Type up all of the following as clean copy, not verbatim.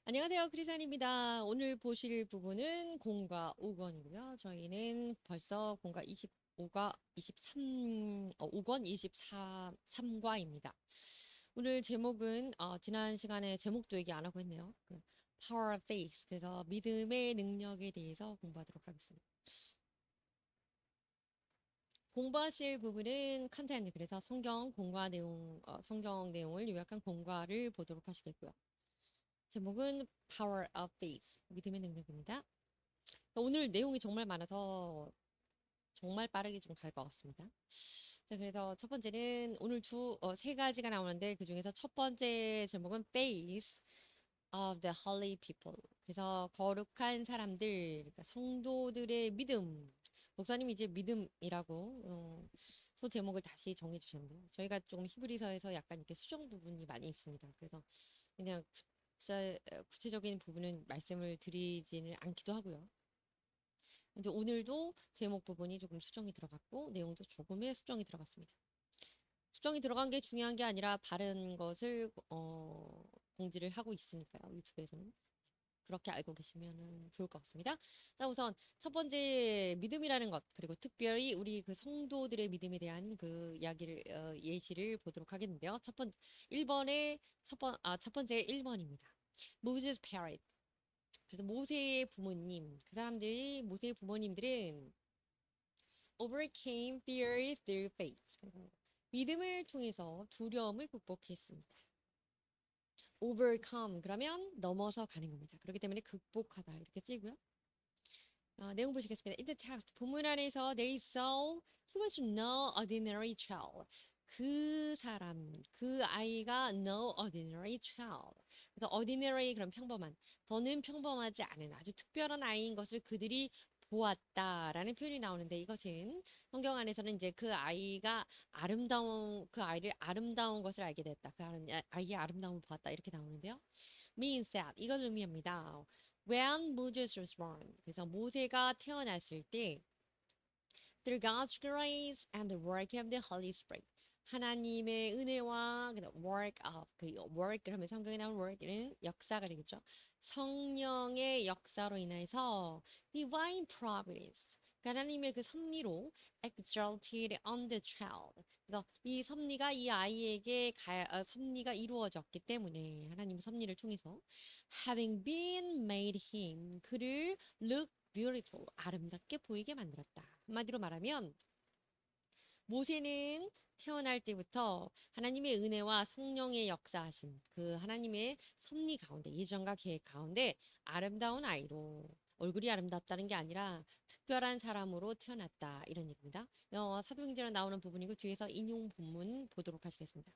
안녕하세요, 크리산입니다. 오늘 보실 부분은 공과 5권이고요. 저희는 벌써 공과 25과 5권 23과입니다. 오늘 제목은 지난 시간에 제목도 얘기 안 하고 했네요. Power of Faith. 그래서 믿음의 능력에 대해서 공부하도록 하겠습니다. 공부하실 부분은 컨텐츠, 그래서 성경 공과 내용, 성경 내용을 요약한 공과를 보도록 하시겠고요. 제목은 Power of Faith, 믿음의 능력입니다. 오늘 내용이 정말 많아서 정말 빠르게 좀 갈 것 같습니다. 자, 그래서 첫 번째는 오늘 세 가지가 나오는데 그 중에서 첫 번째 제목은 Faith of the Holy People. 그래서 거룩한 사람들, 그러니까 성도들의 믿음. 목사님이 이제 믿음이라고 소 제목을 다시 정해 주셨는데요. 저희가 조금 히브리서에서 약간 이렇게 수정 부분이 많이 있습니다. 그래서 그냥 구체적인 부분은 말씀을 드리지는 않기도 하고요. 근데 오늘도 제목 부분이 조금 수정이 들어갔고 내용도 조금의 수정이 들어갔습니다. 수정이 들어간 게 중요한 게 아니라 바른 것을 공지를 하고 있으니까요. 유튜브에서는. 그렇게 알고 계시면 좋을 것 같습니다. 자, 우선 첫 번째 믿음이라는 것, 그리고 특별히 우리 그 성도들의 믿음에 대한 그 이야기를 예시를 보도록 하겠는데요. 첫 번째 1번입니다. Moses parrot. 그래서 모세의 부모님, 그 사람들이 모세의 부모님들은 overcame fear through faith. 그래서 믿음을 통해서 두려움을 극복했습니다. overcome 그러면 넘어서 가는 겁니다. 그렇기 때문에 극복하다 이렇게 쓰이고요. 내용 보시겠습니다. In the text 본문 안에서 they saw he was no ordinary child. 그 사람, 그 아이가 no ordinary child. 그래서 ordinary 그럼 평범한, 더는 평범하지 않은 아주 특별한 아이인 것을 그들이 보았다라는 표현이 나오는데 이것은 성경 안에서는 이제 그 아이를 아름다운 것을 알게 됐다. 아이의 아름다움을 보았다 이렇게 나오는데요. means that 이걸 의미합니다. When Moses was born. 그래서 모세가 태어났을 때 through God's grace and the work of the Holy Spirit. 하나님의 은혜와 work of 그 work 그러면 성경에 나온 work는 역사가 되겠죠. 성령의 역사로 인해서 divine providence. 그러니까 하나님의 그 섭리로 exalted on the child. 그래서 이 섭리가 이 아이에게 섭리가 이루어졌기 때문에 하나님 섭리를 통해서 having been made him 그를 look beautiful 아름답게 보이게 만들었다. 한마디로 말하면 모세는 태어날 때부터 하나님의 은혜와 성령의 역사하심, 그 하나님의 섭리 가운데, 예정과 계획 가운데 아름다운 아이로 얼굴이 아름답다는 게 아니라 특별한 사람으로 태어났다 이런 얘기입니다. 사도행전에 나오는 부분이고 뒤에서 인용 본문 보도록 하시겠습니다.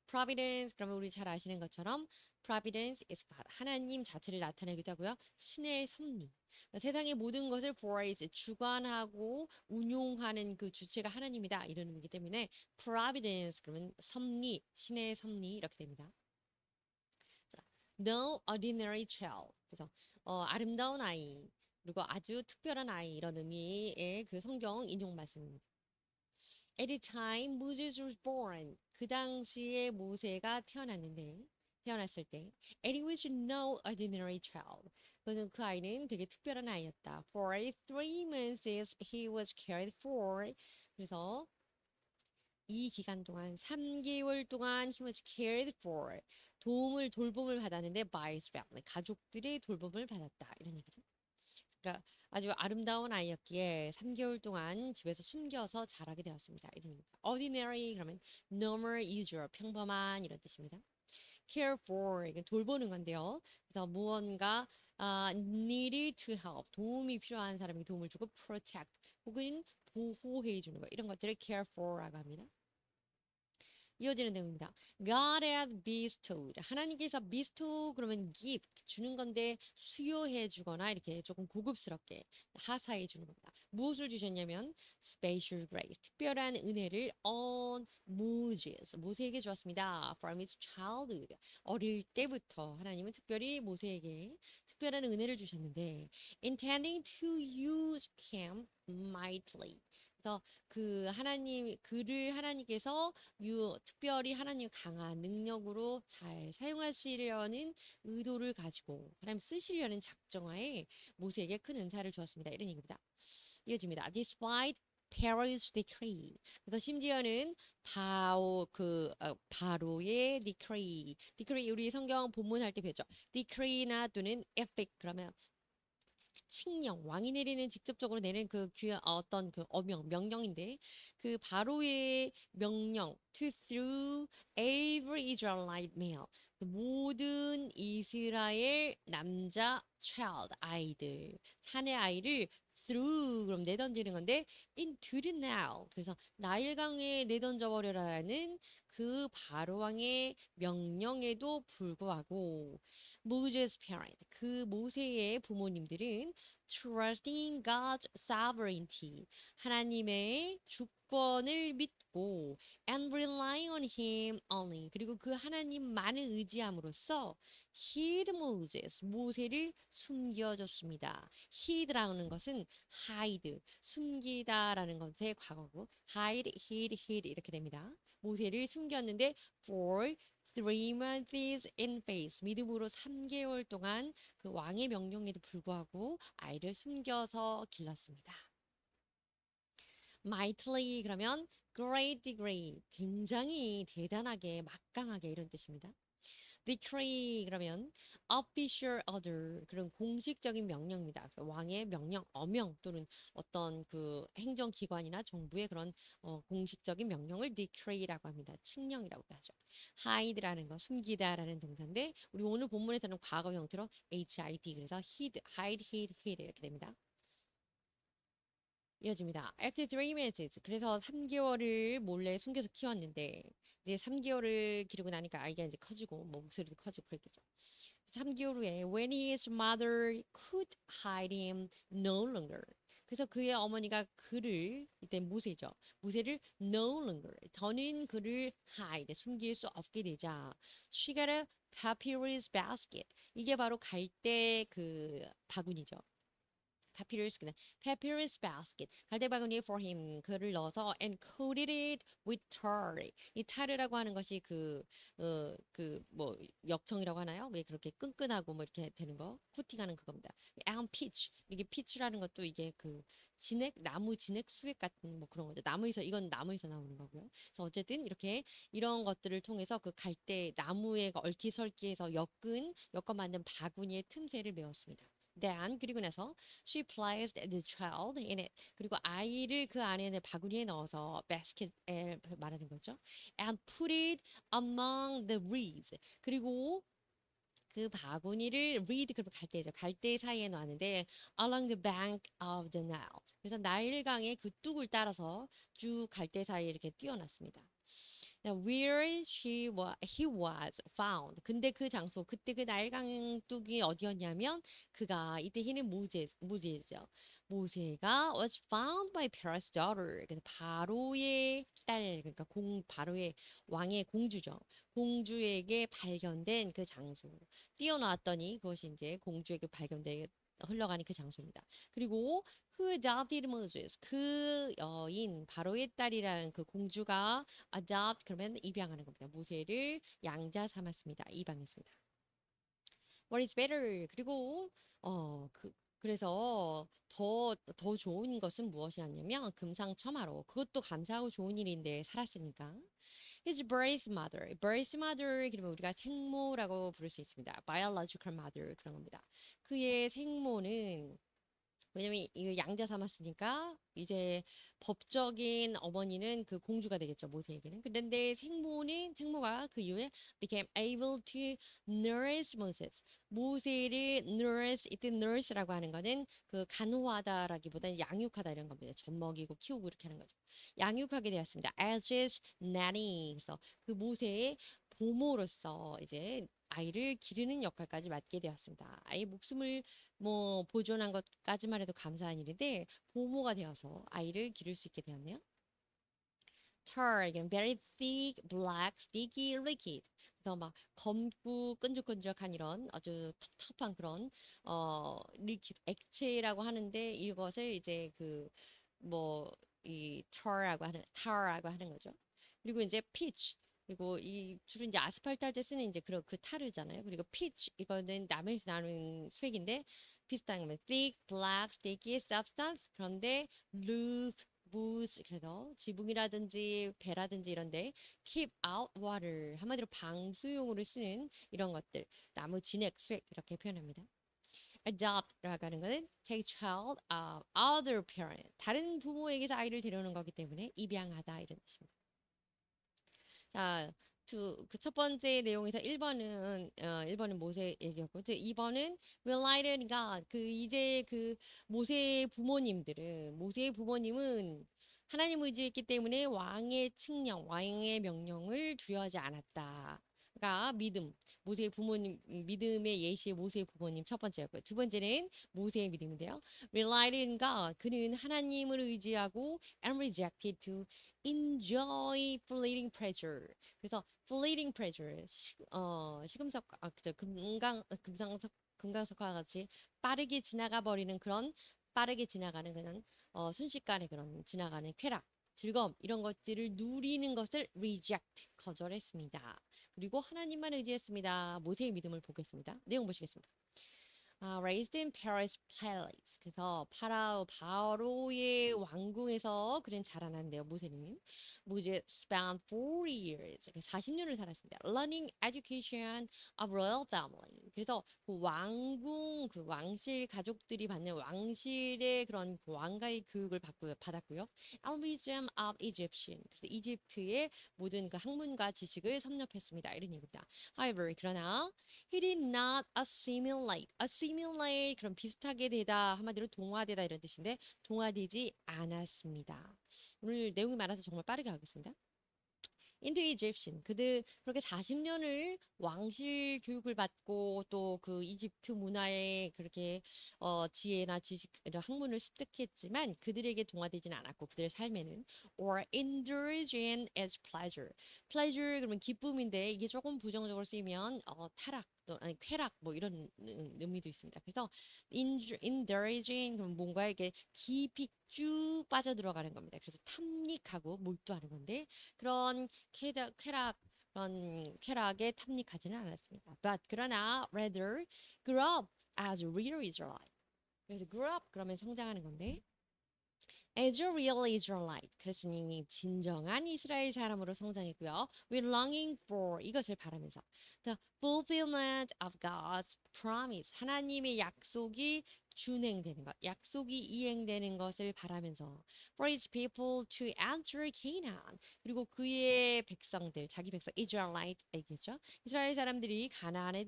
Providence 그러면 우리 잘 아시는 것처럼 Providence is God 하나님 자체를 나타내기도 하고요. 신의 섭리 세상의 모든 것을 voice 주관하고 운용하는 그 주체가 하나님이다 이런 의미이기 때문에 Providence 그러면 섭리 신의 섭리 이렇게 됩니다. 자, No ordinary child 그래서 아름다운 아이 그리고 아주 특별한 아이 이런 의미의 그 성경 인용 말씀입니다. At the time Moses was born. 그 당시에 모세가 태어났을 때, and he was no ordinary child. 그 아이는 되게 특별한 아이였다. For 3 months he was cared for. 그래서 이 기간 동안 3개월 동안 he was cared for. 돌봄을 받았는데 by his family. 가족들의 돌봄을 받았다. 이런 얘기죠. 그러니까 아주 아름다운 아이였기에 3개월 동안 집에서 숨겨서 자라게 되었습니다. 이름입니다. ordinary 그러면 normal, usual, 평범한 이런 뜻입니다. care for 이게 돌보는 건데요. 그래서 무언가 needed to help 도움이 필요한 사람에게 도움을 주고 protect 혹은 보호해 주는 거 이런 것들을 care for라고 합니다. 이어지는 내용입니다. God had bestowed. 하나님께서 bestow 그러면 give 주는 건데 수여해 주거나 이렇게 조금 고급스럽게 하사해 주는 겁니다. 무엇을 주셨냐면 special grace 특별한 은혜를 on Moses 모세에게 주었습니다. From his childhood 어릴 때부터 하나님은 특별히 모세에게 특별한 은혜를 주셨는데 intending to use him mightily 그래서 그 하나님 그를 하나님께서 특별히 하나님 강한 능력으로 잘 사용하시려는 의도를 가지고 하나님 쓰시려는 작정하에 모세에게 큰 은사를 주었습니다. 이런 얘기입니다. 이어집니다. Despite Pharaoh's decree. 그래서 심지어는 바로의 decree 우리 성경 본문 할 때 배웠죠. decree나 또는 edict 그러면 칙령, 왕이 내리는 직접적으로 내는 어떤 그 명령인데 그 바로의 명령 to through every Israelite male 그 모든 이스라엘 남자 child 아이들 사내 아이를 through 그럼 내던지는 건데 into the Nile 그래서 나일강에 내던져 버려라라는 그 바로 왕의 명령에도 불구하고 Moses' parent 그 모세의 부모님들은 trusting God's sovereignty 하나님의 주권을 믿고 and relying on Him only 그리고 그 하나님만을 의지함으로써 hid Moses 모세를 숨겨줬습니다. hid라는 것은 hide 숨기다라는 것의 과거고 hid 이렇게 됩니다. 모세를 숨겼는데 for 3 months in faith 믿음으로 3개월 동안 그 왕의 명령에도 불구하고 아이를 숨겨서 길렀습니다. mightily 그러면 great degree 굉장히 대단하게 막강하게 이런 뜻입니다. decree 그러면 official order 그런 공식적인 명령입니다. 왕의 명령, 어명 또는 어떤 그 행정기관이나 정부의 그런 공식적인 명령을 decree라고 합니다. 칙령이라고도 하죠. hide라는 거 숨기다라는 동사인데 우리 오늘 본문에서는 과거 형태로 hid 그래서 hide 이렇게 됩니다. 이어집니다. After 3 minutes. 그래서 3개월을 몰래 숨겨서 키웠는데 이제 3개월을 기르고 나니까 아이가 이제 커지고 뭐 목소리도 커지고 그랬겠죠. 3개월 후에 when his mother could hide him no longer. 그래서 그의 어머니가 그를 이때 모세죠. 모세를 no longer 더는 그를 hide 숨길 수 없게 되자 she got a papyrus basket. 이게 바로 갈대 그 바구니죠. papyrus basket 갈대 바구니에 for him 그를 넣어서 and coated it with tar 이 타르라고 하는 것이 뭐 역청이라고 하나요? 왜 그렇게 끈끈하고 뭐 이렇게 되는 거 코팅하는 그겁니다. and pitch 이게 pitch라는 것도 이게 그 진액 나무 진액 수액 같은 뭐 그런 거죠. 이건 나무에서 나오는 거고요. 그래서 어쨌든 이렇게 이런 것들을 통해서 그 갈대 나무에 얽히설키해서 엮어 만든 바구니의 틈새를 메웠습니다. Then 그리고 나서 she placed the child in it. 그리고 아이를 그 안에 바구니에 넣어서 basket에 말하는 거죠. And put it among the reeds. 그리고 그 바구니를 reed 그리고 갈대죠. 갈대 사이에 놨는데 along the bank of the Nile. 그래서 나일강의 그 뚝을 따라서 쭉 갈대 사이에 이렇게 띄워놨습니다. where he was found. 근데 그 장소, 그때 그 나일강둑이 어디였냐면 그가 이때 해는 모세죠. 모세가 was found by Pharaoh's daughter. 그래서 바로의 딸, 그러니까 바로의 왕의 공주죠. 공주에게 발견된 그 장소. 띄워놨더니 그것이 이제 공주에게 발견돼 흘러가는 그 장소입니다. 그리고 그 adopted Moses 그 여인 바로의 딸이라는 그 공주가 adopt 그러면 입양하는 겁니다. 모세를 양자 삼았습니다. 입양했습니다. What is better? 그리고 그래서 더 좋은 것은 무엇이었냐면 금상첨화로 그것도 감사하고 좋은 일인데 살았으니까 his birth mother 그러면 우리가 생모라고 부를 수 있습니다. biological mother 그런 겁니다. 그의 생모는 왜냐면 이거 양자 삼았으니까 이제 법적인 어머니는 그 공주가 되겠죠 모세에게는. 그런데 생모가 그 이후에 became able to nurse Moses. 모세를 nurse 이때 nurse라고 하는 거는 그 간호하다라기보다는 양육하다 이런 겁니다. 젖 먹이고 키우고 이렇게 하는 거죠. 양육하게 되었습니다. As his nanny. 그래서 그 모세의 보모로서 이제 아이를 기르는 역할까지 맡게 되었습니다. 아이의 목숨을 뭐 보존한 것까지만 해도 감사한 일인데 보모가 되어서 아이를 기를 수 있게 되었네요. Tar, again, very thick, black, sticky liquid. 그래서 막 검고 끈적끈적한 이런 아주 텁텁한 그런 리퀴드 액체라고 하는데 이것을 이제 그 뭐 이 tar라고 하는 거죠. 그리고 이제 pitch. 그리고 이 주로 이제 아스팔트 할 때 쓰는 이제 그런 그 타르잖아요. 그리고 pitch 이거는 나무에서 나오는 수액인데 비슷한 거면 thick, black, sticky substance. 그런데 loose, booze 그래서 지붕이라든지 배라든지 이런데 keep out water 한마디로 방수용으로 쓰는 이런 것들 나무 진액 수액 이렇게 표현합니다. adopt라고 하는 것은 take child of other parent 다른 부모에게서 아이를 데려오는 거기 때문에 입양하다 이런 뜻입니다. 자, 그 첫 번째 내용에서 1번은 모세 얘기였고, 이제 2번은 relight가 그 이제 그 모세의 부모님은 하나님 의지했기 때문에 왕의 칙령, 왕의 명령을 두려워하지 않았다. 가 모세의 부모님, 믿음의 예시의 모세의 부모님 첫 번째였고요. 두 번째는 모세의 믿음인데요. Relied in God, 그는 하나님을 의지하고 and rejected to enjoy fleeting pleasure. 그래서 fleeting pleasure, 시금석, 그죠, 금강석과 같이 빠르게 지나가 버리는 그런 빠르게 지나가는 그런 순식간에 그런 지나가는 쾌락, 즐거움 이런 것들을 누리는 것을 reject 거절했습니다. 그리고 하나님만 의지했습니다. 모세의 믿음을 보겠습니다. 내용 보시겠습니다. Raised in Paris Palace. 그래서 바로의 왕궁에서 그는 자라났는데요. 모세 spent 40 years. 40년을 살았습니다. Learning education of royal family. 그래서 그 왕궁, 그 왕실 가족들이 받는 왕실의 그런 그 왕가의 교육을 받았고요. And wisdom of Egyptian. 그래서 이집트의 모든 그 학문과 지식을 섭렵했습니다. 이런 얘기입니다. However, 그러나 He did not assimilate. assimilate 그럼 비슷하게 되다 한마디로 동화되다 이런 뜻인데 동화되지 않았습니다. 오늘 내용이 많아서 정말 빠르게 하겠습니다. 인도 이집션 그들 그렇게 40년을 왕실 교육을 받고 또 그 이집트 문화에 그렇게 지혜나 지식 이런 학문을 습득했지만 그들에게 동화되지는 않았고 그들의 삶에는 or indulge in its pleasure. pleasure 그러면 기쁨인데 이게 조금 부정적으로 쓰이면 타락 또 아니 쾌락 뭐 이런 의미도 있습니다. 그래서 indulge in 그럼 뭔가 이렇게 깊이 쭉 빠져들어가는 겁니다. 그래서 탐닉하고 몰두하는 건데 그런 그런 쾌락에 탐닉하지는 않았습니다. But 그러나 rather grew up as a real Israelite. 그래서 grew up 그러면 성장하는 건데 as a real Israelite. 그랬으니 진정한 이스라엘 사람으로 성장했고요. With longing for 이것을 바라면서 the fulfillment of God's promise. 하나님의 약속이 준행되는 것, 약속이 이행되는 것을 바라면서 for his people to enter Canaan. 그리고 그의 백성들, 자기 백성 Israelite이겠죠. 이스라엘 사람들이 가나안에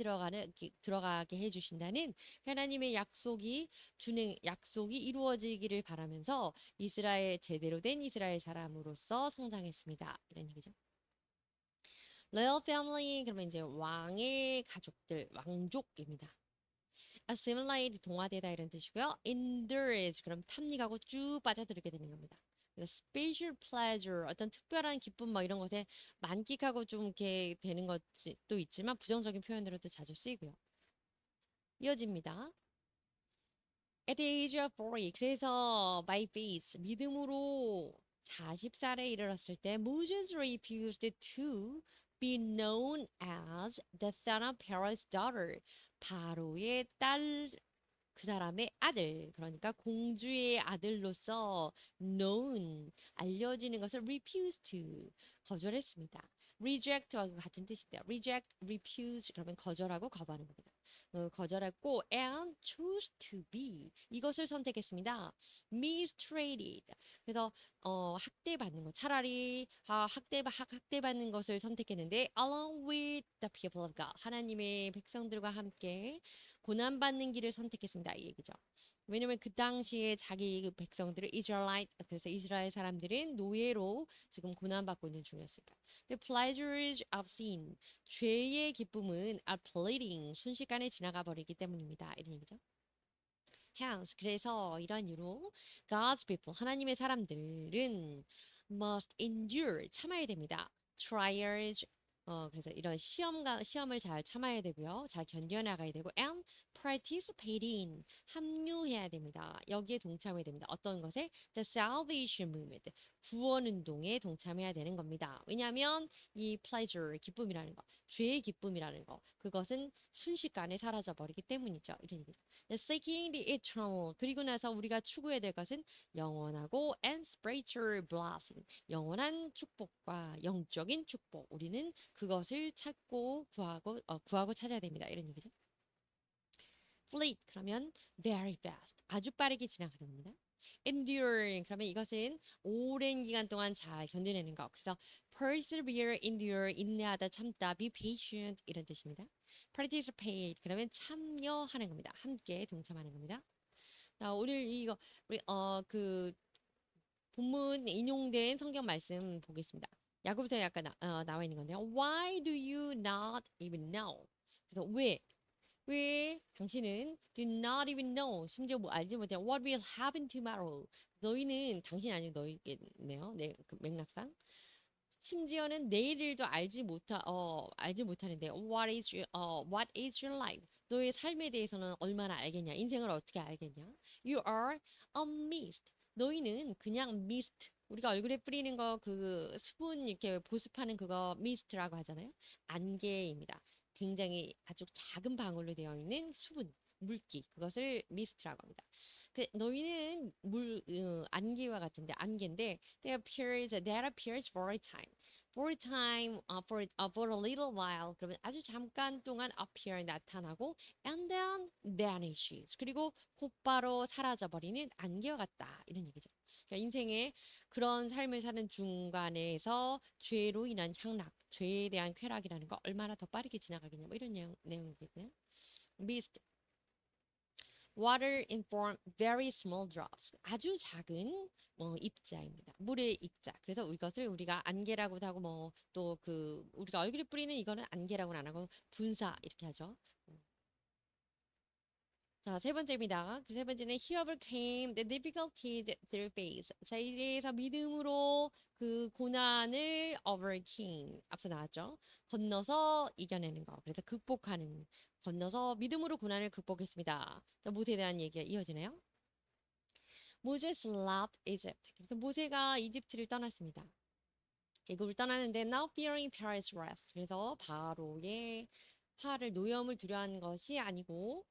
들어가게 해주신다는 하나님의 약속이 이루어지기를 바라면서 제대로 된 이스라엘 사람으로서 성장했습니다. 이런 얘기죠. Royal family 그러면 이제 왕의 가족들, 왕족입니다. assimilate 동화되다 이런 뜻이고요. indulge 그럼 탐닉하고 쭉 빠져들게 되는 겁니다. special pleasure 어떤 특별한 기쁨 뭐 이런 것에 만끽하고 좀 이렇게 되는 것도 있지만 부정적인 표현으로도 자주 쓰이고요. 이어집니다. At the age of 40 그래서 by faith 믿음으로 40살에 이르렀을 때 Moses refused to be known as the son of Pharaoh's daughter 바로의 딸 그 사람의 아들 그러니까 공주의 아들로서 known 알려지는 것을 refuse to 거절했습니다. reject와 같은 뜻인데요. reject, refuse 그러면 거절하고 거부하는 겁니다. 거절했고 and choose to be 이것을 선택했습니다. mistreated 그래서 학대받는 것 차라리 학대받는 것을 선택했는데 along with the people of God 하나님의 백성들과 함께 고난받는 길을 선택했습니다. 이 얘기죠. 왜냐면 그 당시에 자기 그 백성들을 Israelite 그래서 이스라엘 사람들은 노예로 지금 고난받고 있는 중이었으니까. The pleasures of sin 죄의 기쁨은 are fleeting 순식간에 지나가 버리기 때문입니다. 이런 얘기죠. Hence 그래서 이런 이유로 God's people 하나님의 사람들은 must endure 참아야 됩니다. trials 그래서 이런 시험을 잘 참아야 되고요. 잘 견뎌나가야 되고 and participate in 합류해야 됩니다. 여기에 동참해야 됩니다. 어떤 것에? The Salvation Movement 구원 운동에 동참해야 되는 겁니다. 왜냐하면 이 pleasure 기쁨이라는 거, 죄의 기쁨이라는 거, 그것은 순식간에 사라져 버리기 때문이죠. 이런 얘기죠. The seeking the eternal 그리고 나서 우리가 추구해야 될 것은 영원하고 and spiritual blessing 영원한 축복과 영적인 축복 우리는 그것을 찾고 구하고 찾아야 됩니다. 이런 얘기죠. fleet 그러면 very fast 아주 빠르게 지나가는 겁니다. endure 그러면 이것은 오랜 기간 동안 잘 견뎌내는 거. 그래서 persevere, endure 인내하다, 참다, be patient 이런 뜻입니다. participate 그러면 참여하는 겁니다. 함께 동참하는 겁니다. 자, 오늘 이거 우리 그 본문 인용된 성경 말씀 보겠습니다. 야고보서에 약간 나와 있는 건데요. Why do you not even know? 그래서 왜 당신은 do not even know 심지어 뭐 알지 못해 what will happen tomorrow 너희는 당신이 아니고 너희겠네요. 네, 그 맥락상 심지어는 내일일도 알지 못하는데 what is your life 너의 삶에 대해서는 얼마나 알겠냐 인생을 어떻게 알겠냐 you are a mist 너희는 그냥 mist 우리가 얼굴에 뿌리는 거 그 수분 이렇게 보습하는 그거 mist라고 하잖아요 안개입니다. 굉장히 아주 작은 방울로 되어 있는 수분, 물기, 그것을 미스트라고 합니다. 너희는 안개와 같은데 안개인데 that appears for a time. For a time, for a little while. 그러면 아주 잠깐 동안 appear 나타나고 and then vanishes. 그리고 곧바로 사라져버리는 안개와 같다. 이런 얘기죠. 그러니까 인생에 그런 삶을 사는 중간에서 죄로 인한 향락, 죄에 대한 쾌락이라는 거 얼마나 더 빠르게 지나가겠냐 뭐 이런 내용이거든요. Mist, water in form very small drops. 아주 작은 입자입니다. 물의 입자. 그래서 이것을 우리가 안개라고도 하고 뭐 또 그 우리가 얼굴에 뿌리는 이거는 안개라고는 안 하고 분사 이렇게 하죠. 자, 세 번째입니다. 그 세 번째는 he overcame the difficulty through faith. 자, 이래서 믿음으로 그 고난을 overcame. 앞서 나왔죠. 건너서 이겨내는 거. 그래서 건너서 믿음으로 고난을 극복했습니다. 자, 모세에 대한 얘기가 이어지네요. Moses left Egypt. 그래서 모세가 이집트를 떠났습니다. 애굽을 떠나는데 now fearing Pharaoh's wrath. 그래서 바로의 화를 노염을 두려워하는 것이 아니고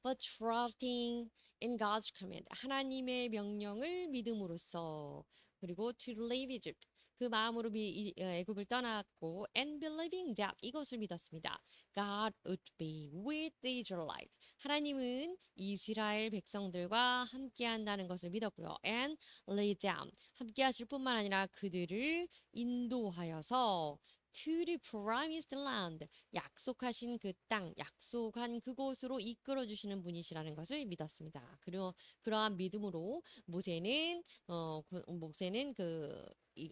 but trusting in God's command. 하나님의 명령을 믿음으로써 그리고 to leave Egypt. 그 마음으로 애굽을 떠났고 and believing that 이것을 믿었습니다. God would be with the Israelites. 하나님은 이스라엘 백성들과 함께 한다는 것을 믿었고요. and lay down. 함께 하실 뿐만 아니라 그들을 인도하여서 to the promised land. 약속하신 그 땅, 약속한 그곳으로 이끌어 주시는 분이시라는 것을 믿었습니다. 그리고 그러한 믿음으로 모세는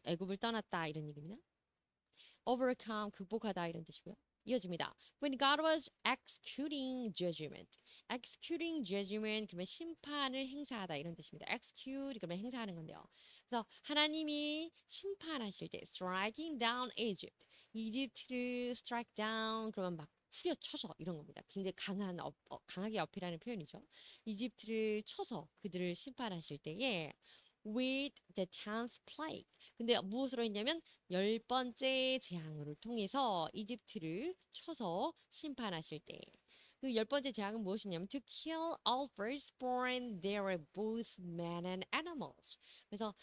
애굽을 떠났다 이런 얘기입니다. overcome 극복하다 이런 뜻이고요. 이어집니다. When God was executing judgment 그러면 심판을 행사하다 이런 뜻입니다. execute 그러면 행사하는 건데요. 그래서 하나님이 심판하실 때 striking down Egypt 이집트를 strike down 그러면 막 후려쳐서 이런 겁니다. 굉장히 강하게 어필하는 표현이죠. 이집트를 쳐서 그들을 심판하실 때에 with the 10th plague. 근데 무엇으로 했냐면 10번째 재앙을 통해서 이집트를 쳐서 심판하실 때. 그 10번째 재앙은 무엇이냐면 to kill all firstborn there both men and animals. 그래서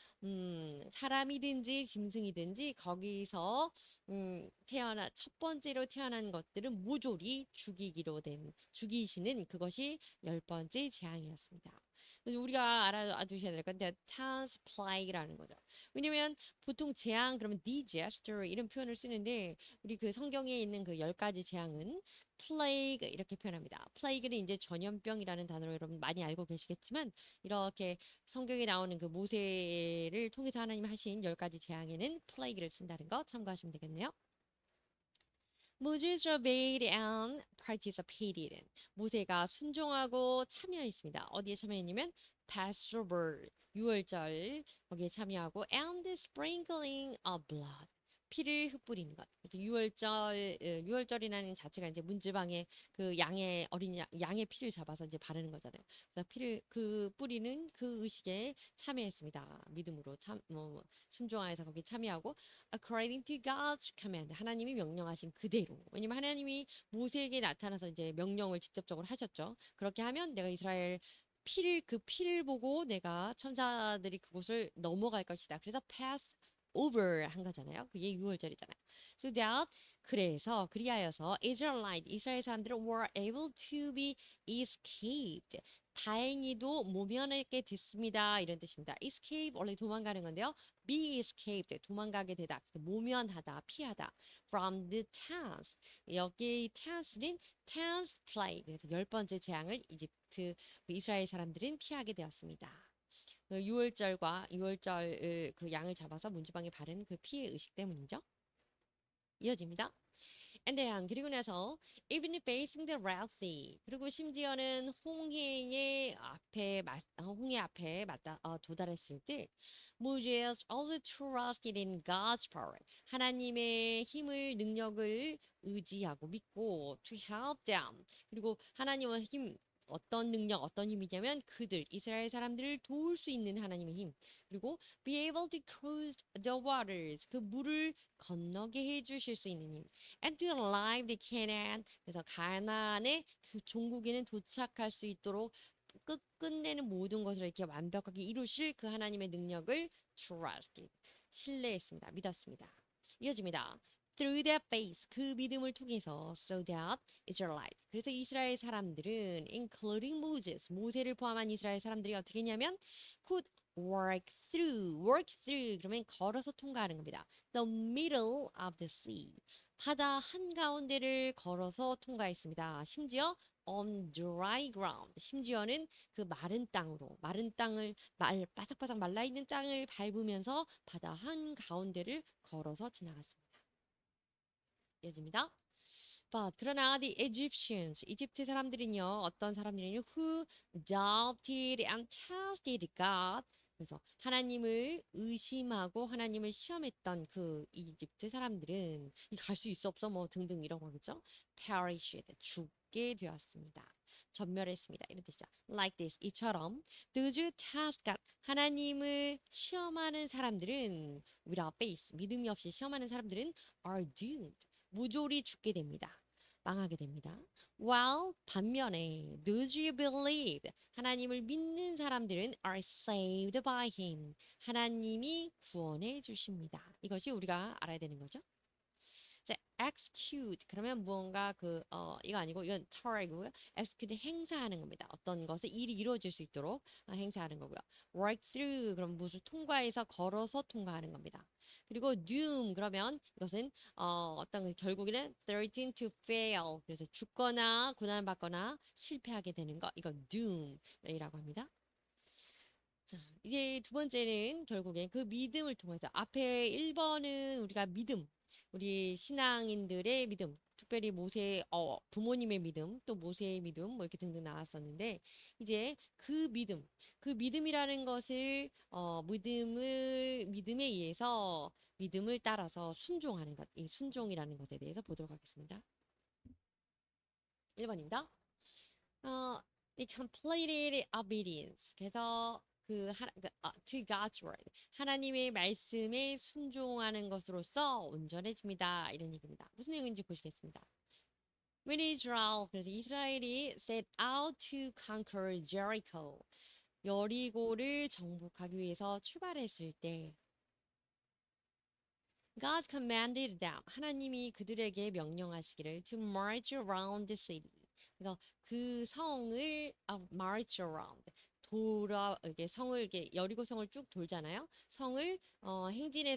사람이든지 짐승이든지 거기서 첫 번째로 태어난 것들은 모조리 죽이시는 그것이 10번째 재앙이었습니다. 그래서 우리가 알아두셔야 될 건데 chance plague라는 거죠. 왜냐면 보통 재앙 그러면 disaster 이런 표현을 쓰는데 우리 그 성경에 있는 그 10가지 재앙은 plague 이렇게 표현합니다. plague는 이제 전염병이라는 단어로 여러분 많이 알고 계시겠지만 이렇게 성경에 나오는 그 모세를 통해서 하나님 하신 10가지 재앙에는 plague를 쓴다는 거 참고하시면 되겠네요. Moses obeyed and participated. 모세가 순종하고 참여했습니다. 어디에 참여했냐면 Passover, 유월절 거기에 참여하고 and the sprinkling of blood. 피를 흩뿌리는 것. 그래서 유월절이라는 자체가 이제 문지방에 그 양의 양의 피를 잡아서 이제 바르는 거잖아요. 그래서 피를 그 뿌리는 그 의식에 참여했습니다. 믿음으로 순종하여서 거기 참여하고 according to God's command 하나님이 명령하신 그대로. 왜냐면 하나님이 모세에게 나타나서 이제 명령을 직접적으로 하셨죠. 그렇게 하면 내가 이스라엘 그 피를 보고 내가 천사들이 그곳을 넘어갈 것이다. 그래서 pass over 한 거잖아요. 그게 6월절이잖아요. So that 그래서 그리하여서 이스라엘 사람들은 were able to be escaped. 다행히도 모면하게 됐습니다. 이런 뜻입니다. escape 원래 도망가는 건데요. be escaped 도망가게 되다. 모면하다, 피하다. from the tents. 여기 tents는 tenth plague. 그래서 10번째 재앙을 이집트 이스라엘 사람들은 피하게 되었습니다. 그 유월절 그 양을 잡아서 문지방에 바른 그 피의 의식 때문이죠. 이어집니다. And then 그리고 나서 even facing the Red Sea 그리고 심지어는 홍해 앞에 도달했을 때 Moses also trusted in God's power 하나님의 힘을 능력을 의지하고 믿고 to help them 그리고 하나님의 힘 어떤 능력, 어떤 힘이냐면 그들, 이스라엘 사람들을 도울 수 있는 하나님의 힘. 그리고 be able to cross the waters, 그 물을 건너게 해주실 수 있는 힘. And to arrive the Canaan, 그래서 가나안의 그 종국에는 도착할 수 있도록 끝내는 모든 것을 이렇게 완벽하게 이루실 그 하나님의 능력을 trusted, 신뢰했습니다. 믿었습니다. 이어집니다. Through their faith, 그 믿음을 통해서 so that Israelite. 그래서 이스라엘 사람들은 including Moses, 모세를 포함한 이스라엘 사람들이 어떻게 했냐면 could work through 그러면 걸어서 통과하는 겁니다. The middle of the sea. 바다 한가운데를 걸어서 통과했습니다. 심지어 on dry ground. 심지어는 그 마른 땅으로 마른 땅을 바삭바삭 말라 있는 땅을 밟으면서 바다 한가운데를 걸어서 지나갔습니다. 이어집니다. But 그러나 the Egyptians 이집트 사람들은요 어떤 사람들이요 who doubted and tested God 그래서 하나님을 의심하고 하나님을 시험했던 그 이집트 사람들은 갈 수 있어 없어 뭐 등등 이런 거겠죠. perished 죽게 되었습니다. 전멸했습니다. 이런 뜻이죠. Like this 이처럼 those who test God 하나님을 시험하는 사람들은 without faith 믿음이 없이 시험하는 사람들은 are doomed 무조리 죽게 됩니다. 망하게 됩니다. While 반면에 those who believe 하나님을 믿는 사람들은 are saved by him. 하나님이 구원해 주십니다. 이것이 우리가 알아야 되는 거죠. 자, execute 그러면 무언가 이거 아니고 이건 try고요. execute 행사하는 겁니다. 어떤 것을 일이 이루어질 수 있도록 행사하는 거고요. work through 그럼 무엇을 통과해서 걸어서 통과하는 겁니다. 그리고 doom 그러면 이것은 어떤 결국에는 threaten to fail 그래서 죽거나 고난받거나 실패하게 되는 거 이거 doom이라고 합니다. 자, 이제 두 번째는 결국에 그 믿음을 통해서 앞에 1번은 우리가 믿음, 우리 신앙인들의 믿음, 특별히 부모님의 믿음, 또 모세의 믿음, 뭐 이렇게 등등 나왔었는데, 이제 그 믿음이라는 것을, 믿음에 의해서 믿음을 따라서 순종하는 것, 이 순종이라는 것에 대해서 보도록 하겠습니다. 1번입니다. The completed obedience. 그래서 to God's word. 하나님의 말씀에 순종하는 것으로서 온전해집니다. 이런 얘기입니다. 무슨 내용인지 보시겠습니다. When Israel, 그래서 이스라엘이 set out to conquer Jericho. 여리고를 정복하기 위해서 출발했을 때 God commanded them. 하나님이 그들에게 명령하시기를 to march around the city. 그래서 그 성을 march around 이렇게 성을 이렇게 여리고 성을 쭉 돌잖아요. 성을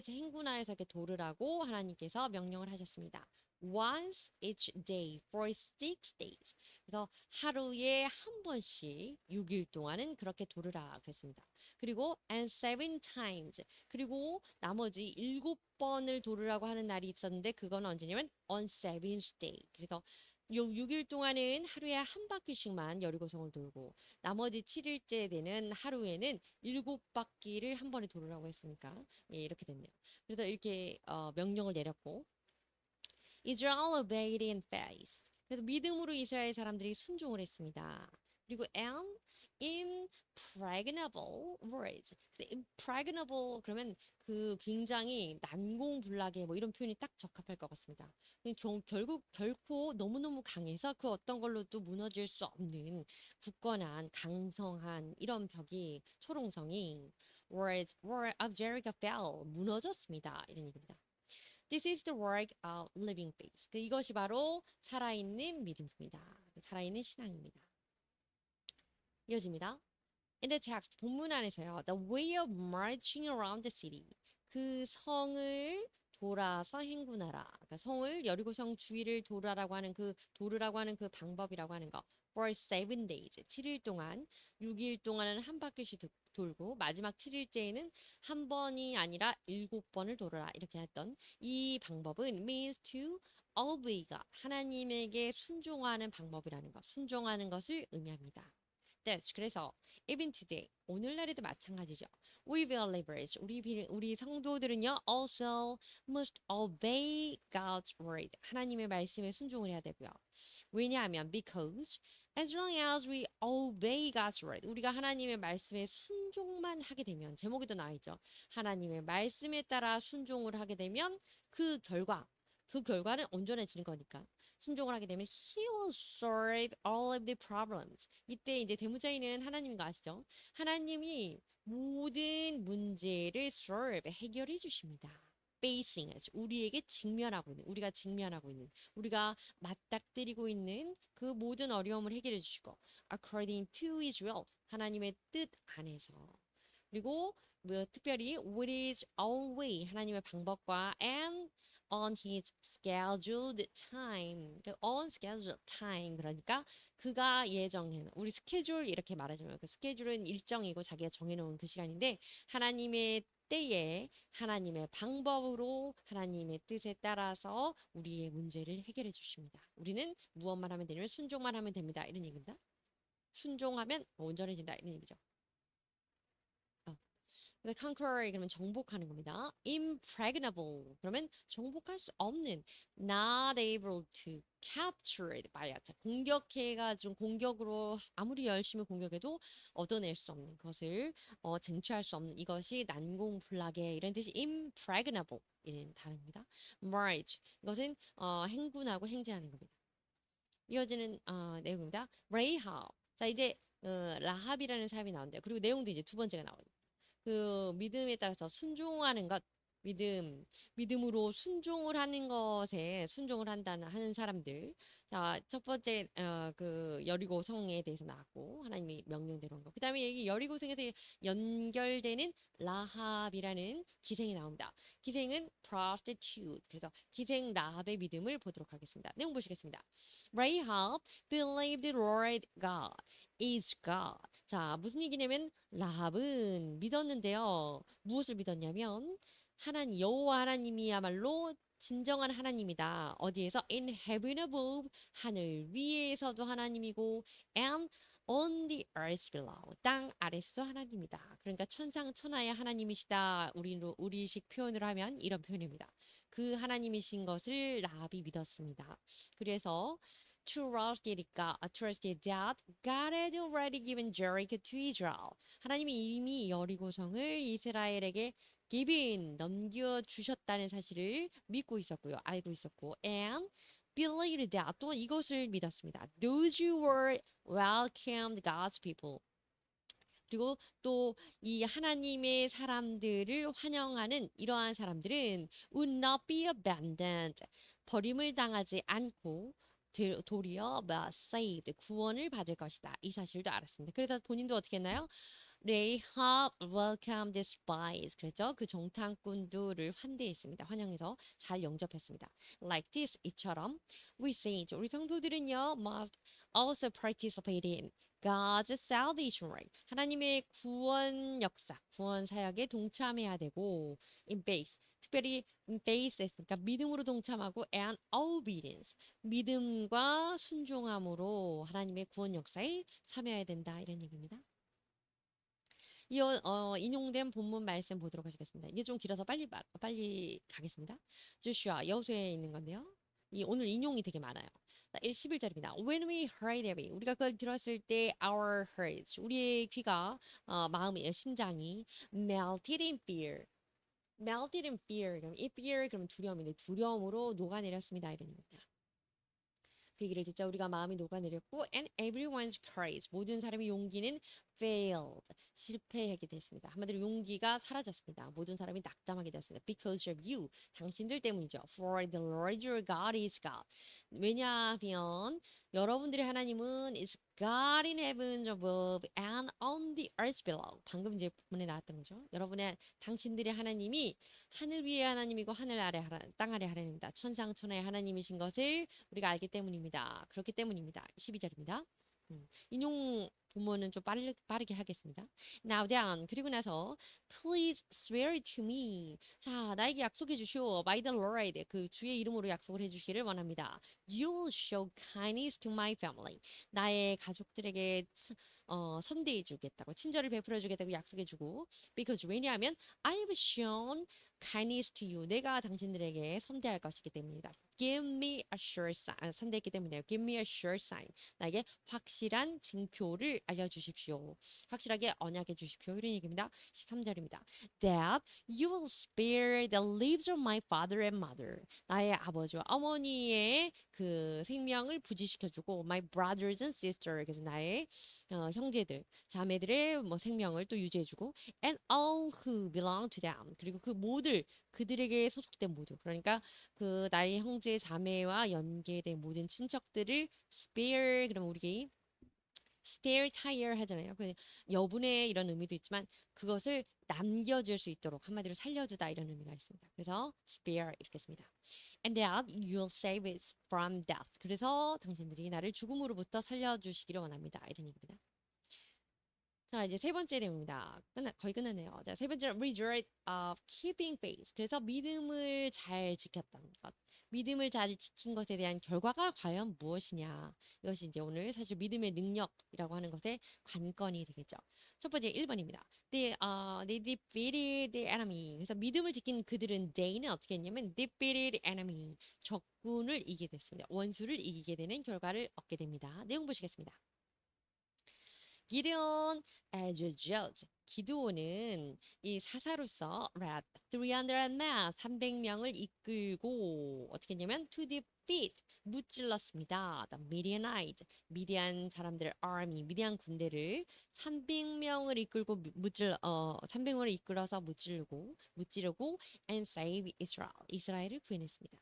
행군하여서 이렇게 돌으라고 하나님께서 명령을 하셨습니다. Once each day for 6 days. 그래서 하루에 한 번씩 6일 동안은 그렇게 돌으라 그랬습니다. 그리고 and 7 times. 그리고 나머지 7번을 돌으라고 하는 날이 있었는데 그건 언제냐면 on seventh day. 그래서 요 6일 동안은 하루에 한 바퀴씩만 여리고성을 돌고 나머지 7일째 되는 하루에는 7바퀴를 한 번에 돌으라고 했으니까 예, 이렇게 됐네요. 그래서 이렇게 명령을 내렸고 Israel obeyed in faith. 그래서 믿음으로 이스라엘 사람들이 순종을 했습니다. 그리고 and impregnable words. impregnable 그러면 그 굉장히 난공불락의 뭐 이런 표현이 딱 적합할 것 같습니다. 결국 결코 너무너무 강해서 그 어떤 걸로도 무너질 수 없는 굳건한 강성한 이런 벽이 초롱성이 words were of Jericho fell 무너졌습니다. 이런 얘기입니다. This is the work of living faith. 이것이 바로 살아있는 믿음입니다. 살아있는 신앙입니다. 이어집니다. In the text, 본문 안에서요. The way of marching around the city. 그 성을 돌아서 행군하라. 그러니까 성을 여리고성 주위를 돌아라고 하는 그 도르라고 하는 그 방법이라고 하는 거. For 7 days. 7일 동안 6일 동안은 한 바퀴씩 돌고 마지막 7일째에는 한 번이 아니라 7번을 돌아라. 이렇게 했던 이 방법은 means to obey가 하나님에게 순종하는 방법이라는 것. 순종하는 것을 의미합니다. That's 그래서 even today 오늘날에도 마찬가지죠. We believers 우리 성도들은요 also must obey God's word 하나님의 말씀에 순종을 해야 되고요. 왜냐하면 because as long as we obey God's word 우리가 하나님의 말씀에 순종만 하게 되면 제목에도 나와 있죠. 하나님의 말씀에 따라 순종을 하게 되면 그 결과는 온전해지는 거니까. 순종을 하게 되면 He will solve all of the problems. 이때 이제 대문자인은 하나님인 거 아시죠? 하나님이 모든 문제를 solve, 해결해 주십니다. facing us, 우리에게 직면하고 있는, 우리가 맞닥뜨리고 있는 그 모든 어려움을 해결해 주시고 according to His will, 하나님의 뜻 안에서. 그리고 특별히 with His own way, 하나님의 방법과 and on his scheduled time. on scheduled time. 그러니까 그가 예정해 우리 스케줄 이렇게 말하자면 그 스케줄은 일정이고 자기가 정해놓은 그 시간인데 하나님의 때에 하나님의 방법으로 하나님의 뜻에 따라서 우리의 문제를 해결해 주십니다. 우리는 무엇만 하면 되냐면 순종만 하면 됩니다. 이런 얘기입니다. 순종하면 온전해진다. 이런 얘기죠. 그래서 conquer 그러면 정복하는 겁니다. impregnable 그러면 정복할 수 없는 not able to capture it by attack 공격해가지고 공격으로 아무리 열심히 공격해도 얻어낼 수 없는 것을 쟁취할 수 없는 이것이 난공불락의 이런 뜻이 impregnable 이런 단어입니다. march 이것은 행군하고 행진하는 겁니다. 이어지는 내용입니다. rahab 자 이제 라합이라는 사람이 나온대요. 그리고 내용도 이제 두 번째가 나와요. 그 믿음에 따라서 순종하는 것, 믿음으로 순종을 하는 것에 순종을 하는 사람들. 자, 첫 번째 그 여리고 성에 대해서 나왔고 하나님이 명령대로 한 거. 그다음에 여기 여리고 성에서 연결되는 라합이라는 기생이 나옵니다. 기생은 prostitute. 그래서 기생 라합의 믿음을 보도록 하겠습니다. 내용 보시겠습니다. Rahab believed the Lord God is God. 자, 무슨 얘기냐면 라합은 믿었는데요. 무엇을 믿었냐면 하나님 여호와 하나님이야말로 진정한 하나님이다. 어디에서 in heaven above 하늘 위에서도 하나님이고 and on the earth below 땅 아래서도 하나님이다. 그러니까 천상 천하의 하나님이시다. 우리식 표현을 하면 이런 표현입니다. 그 하나님이신 것을 라합이 믿었습니다. 그래서 trusted that God had already given Jericho to Israel. 하나님이 이미 여리고성을 이스라엘에게 넘겨주셨다는 사실을 믿고 있었고요. 알고 있었고 and believed that 또 이것을 믿었습니다. Those who were welcomed God's people. 그리고 또 이 하나님의 사람들을 환영하는 이러한 사람들은 would not be abandoned. 버림을 당하지 않고 도리어 saved 구원을 받을 것이다. 이 사실도 알았습니다. 그래서 본인도 어떻게 했나요? They have welcomed the spies. 그랬죠? 그 정탐꾼들을 환대했습니다. 환영해서 잘 영접했습니다. Like this, 이처럼 we saints, 우리 성도들은요 must also participate in God's salvation work. 하나님의 구원 역사, 구원 사역에 동참해야 되고 in base, 특별히 faith 했으니까 믿음으로 동참하고 and obedience 믿음과 순종함으로 하나님의 구원 역사에 참여해야 된다 이런 얘기입니다. 인용된 본문 말씀 보도록 하겠습니다. 이게 좀 길어서 빨리 가겠습니다. 조슈아 여호수아에 있는 건데요. 오늘 인용이 되게 많아요. 11절입니다. When we heard it, 우리가 그걸 들었을 때 our hearts, 우리의 귀가 마음이 심장이 melted in fear. melted in fear. 그럼 이 fear 그럼 두려움인데 두려움으로 녹아내렸습니다. 이런 얘기입니다. 그 얘기를 듣자 우리가 마음이 녹아내렸고 and everyone's courage 모든 사람의 용기는 failed 실패하게 됐습니다. 한마디로 용기가 사라졌습니다. 모든 사람이 낙담하게 되었습니다. Because of you 당신들 때문이죠. For the Lord your God is God. 왜냐하면 여러분들의 하나님은 is God in heavens above and on the earth below. 방금 이제 본문에 나왔던 거죠. 여러분의 당신들의 하나님이 하늘 위의 하나님이고 하늘 아래 땅 아래 하나님입니다. 천상 천하의 하나님이신 것을 우리가 알기 때문입니다. 그렇기 때문입니다. 12절입니다. 인용 부모는 좀 빠르게 하겠습니다. Now then, 그리고 나서 please swear to me. 자, 나에게 약속해 주시오. By the Lord, 그 주의 이름으로 약속을 해주시기를 원합니다. You'll show kindness to my family. 나의 가족들에게 선대해 주겠다고, 친절을 베풀어 주겠다고 약속해 주고 because 왜냐하면 I've shown kindness to you. 내가 당신들에게 선대할 것이기 때문이다. Give me a sure sign. 선대했기 때문이에요. Give me a sure sign. 나에게 확실한 징표를 알려주십시오. 확실하게 언약해 주십시오. 이런 얘기입니다. 13절입니다. That you will spare the lives of my father and mother. 나의 아버지와 어머니의 그 생명을 부지시켜주고 my brothers and sisters. 그래서 나의 형제들, 자매들의 뭐 생명을 또 유지해주고 and all who belong to them. 그리고 그 모든 그들에게 소속된 모두. 그러니까 그 나의 형제 자매와 연계된 모든 친척들을 spare 그러면 우리 spare tire 하잖아요. 그 여분의 이런 의미도 있지만 그것을 남겨줄 수 있도록 한마디로 살려주다 이런 의미가 있습니다. 그래서 spare 이렇게 씁니다. And that you'll save it from death. 그래서 당신들이 나를 죽음으로부터 살려주시기를 원합니다. 이런 얘기입니다. 자, 이제 세 번째 내용입니다. 거의 끝났네요. 자, 세 번째 result of keeping faith. 그래서 믿음을 잘 지켰다는 것. 믿음을 잘 지킨 것에 대한 결과가 과연 무엇이냐. 이것이 이제 오늘 사실 믿음의 능력이라고 하는 것의 관건이 되겠죠. 첫 번째 1번입니다. They defeated the enemy. 그래서 믿음을 지킨 그들은 they는 어떻게 했냐면 defeated enemy. 적군을 이기게 됐습니다. 원수를 이기게 되는 결과를 얻게 됩니다. 내용 보시겠습니다. 기드온 as a judge. 기드온은 이 사사로서 led 300 men, 300명을 이끌고 어떻게 했냐면 to defeat, 무찔렀습니다. The Midianite, 미디안 사람들의 army, 미디안 군대를 300명을 이끌고 300명을 이끌어서 무찌르고 and save Israel, 이스라엘을 구해냈습니다.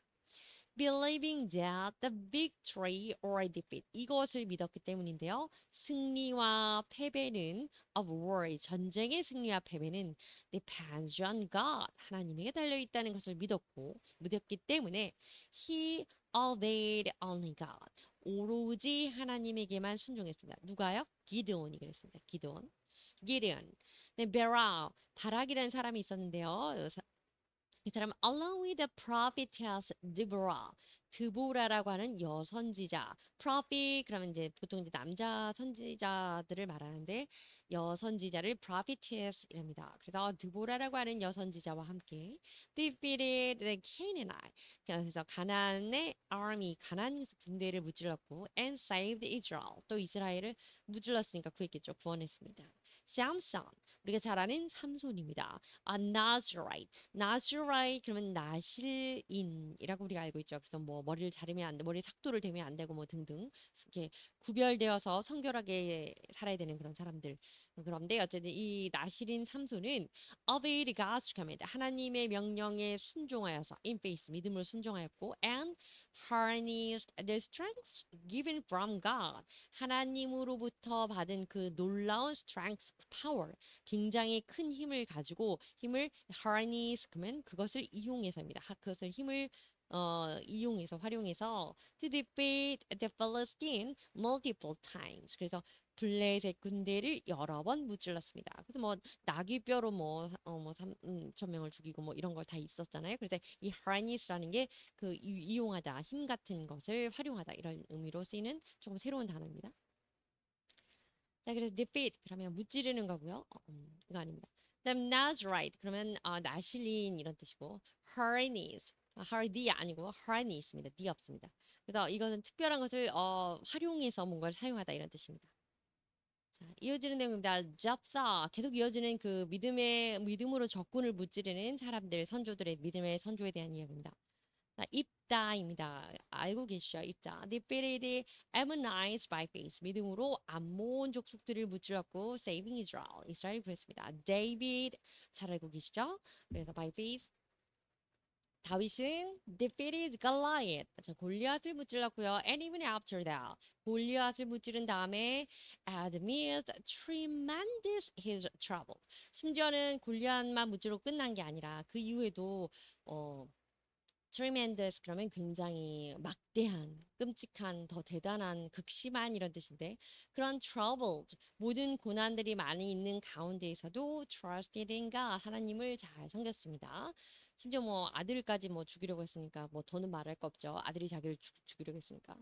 Believing that the victory or defeat 이것을 믿었기 때문인데요. 승리와 패배는 of war 전쟁의 승리와 패배는 depends on God 하나님에게 달려 있다는 것을 믿었기 때문에 he obeyed only God 오로지 하나님에게만 순종했습니다. 누가요? 기드온이 그랬습니다. 기드온. 네, 바락이라는 사람이 있었는데요. 이 사람 along with the prophetess Deborah. 드보라라고 하는 여선지자. prophet 그러면 이제 보통 이제 남자 선지자들을 말하는데 여선지자를 prophetess 이랍니다. 그래서 드보라라고 하는 여선지자와 함께 defeated the Canaanite. 그래서 가나안의 army, 가나안 군대를 무찔렀고 and saved Israel. 또 이스라엘을 무찔렀으니까 구했겠죠. 구원했습니다. Samson. 우리가 잘 아는 삼손입니다. Nazarite. Nazarite 그러면 나실인이라고 우리가 알고 있죠. 그래서 뭐 머리를 자르면 안 돼, 머리 삭도를 대면 안 되고 뭐 등등 이렇게 구별되어서 성결하게 살아야 되는 그런 사람들. 그런데 어쨌든 이 나실인 삼손은 obeyed God's command 하나님의 명령에 순종하여서 in faith 믿음을 순종하였고 and harnessed the strength given from God 하나님으로부터 받은 그 놀라운 strength power 굉장히 큰 힘을 가지고 힘을 harness 그러면 그것을 이용해서입니다. 그것을 힘을 이용해서 활용해서 to defeat the Philistine multiple times. 그래서 블레셋 군대를 여러 번 무찔렀습니다. 그래서 뭐 나귀뼈로 뭐 3천 명을 죽이고 뭐 이런 걸 다 있었잖아요. 그래서 이 harness라는 게 그 이용하다, 힘 같은 것을 활용하다 이런 의미로 쓰이는 조금 새로운 단어입니다. 자, 그래서 defeat 그러면 무찌르는 거고요. 이거 아닙니다. 그다음 Nazarite 그러면 나실린 이런 뜻이고 harness hardy 아니고 harness입니다. D 없습니다. 그래서 이것은 특별한 것을 활용해서 뭔가를 사용하다 이런 뜻입니다. 자, 이어지는 내용입니다. 잡사 계속 이어지는 그 믿음으로 적군을 무찌르는 사람들 선조들의 믿음의 선조에 대한 이야기입니다. 자, 입다입니다. 알고 계시죠? 입다. Defeated Ammonites by faith. 믿음으로 암몬 족속들을 무찔렀고 saving Israel. 이스라엘 구했습니다. David 잘 알고 계시죠? 그래서 by faith 다윗은 defeated Goliath. 자, 골리앗을 무찔렀고요. And even after that, 골리앗을 무찌른 다음에 amidst tremendous his trouble. 심지어는 골리앗만 무찌르고 끝난 게 아니라 그 이후에도 어, tremendous 그러면 굉장히 막대한, 끔찍한, 더 대단한, 극심한 이런 뜻인데 그런 troubled 모든 고난들이 많이 있는 가운데에서도 trusted in God 하나님을 잘 섬겼습니다. 심지어 뭐 아들까지 뭐 죽이려고 했으니까 뭐 더는 말할 거 없죠. 아들이 자기를 죽이려고 했으니까.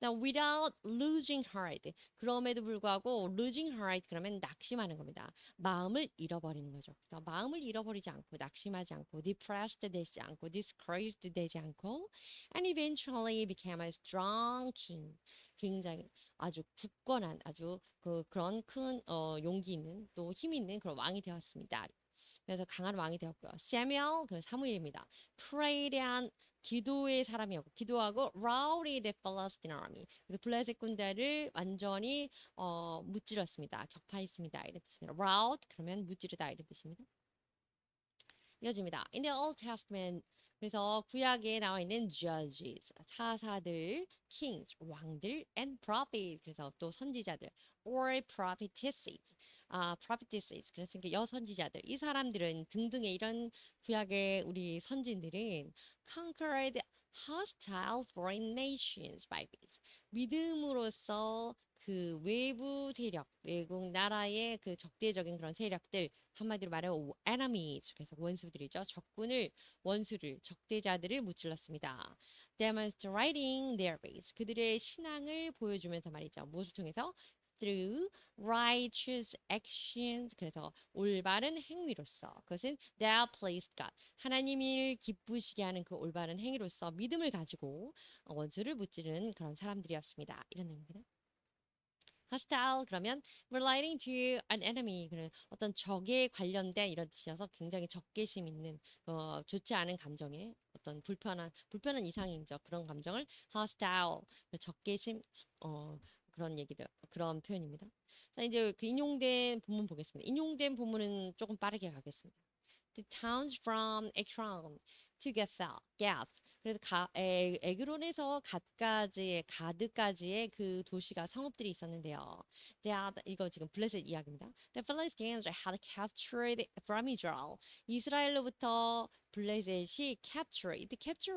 Now without losing heart 그럼에도 불구하고 losing heart 그러면 낙심하는 겁니다. 마음을 잃어버리는 거죠. 그래서 마음을 잃어버리지 않고 낙심하지 않고 depressed 되지 않고 discouraged 되지 않고 and eventually became a strong king. 굉장히 아주 굳건한 아주 그런 큰 용기 있는 또 힘 있는 그런 왕이 되었습니다. 그래서 강한 왕이 되었고요. 세뮤엘 그 사무엘입니다. prayed and 기도의 사람이었고 기도하고 routed the Philistine army. 그래서 블레셋 군대를 완전히 무찌렀습니다. 격파했습니다. 이런 뜻입니다. rout 그러면 무찌르다 이런 뜻입니다. 이어집니다. In the Old Testament 그래서 구약에 나와 있는 judges 사사들, kings 왕들, and prophet 그래서 또 선지자들 or prophetesses prophetesses 그래서 여선지자들 이 사람들은 등등의 이런 구약의 우리 선진들은 conquered hostile foreign nations by faith 믿음으로써 그 외부 세력, 외국 나라의 그 적대적인 그런 세력들 한마디로 말하면 enemies 그래서 원수들이죠. 적군을 원수를 적대자들을 무찔렀습니다. Demonstrating their faith 그들의 신앙을 보여주면서 말이죠. 무엇을 통해서 through righteous actions 그래서 올바른 행위로서 그것은 that pleased God 하나님을 기쁘시게 하는 그 올바른 행위로서 믿음을 가지고 원수를 무찌르는 그런 사람들이었습니다. 이런 내용입니다. hostile 그러면 relating to an enemy 그런 어떤 적에 관련된 이런 뜻이어서 굉장히 적개심 있는 좋지 않은 감정에 어떤 불편한 이상이죠 그런 감정을 hostile 적개심 그런 얘기를 그런 표현입니다. 자 이제 그 인용된 본문 보겠습니다. 인용된 본문은 조금 빠르게 가겠습니다. The towns from Ekron to Gath 그래서 에그론에서 가드까지의 그 도시가 성읍들이 있었는데요. 이거 지금 블레셋 이야기입니다. The Philistines had captured from Israel. 이스라엘로부터 블레셋이 capture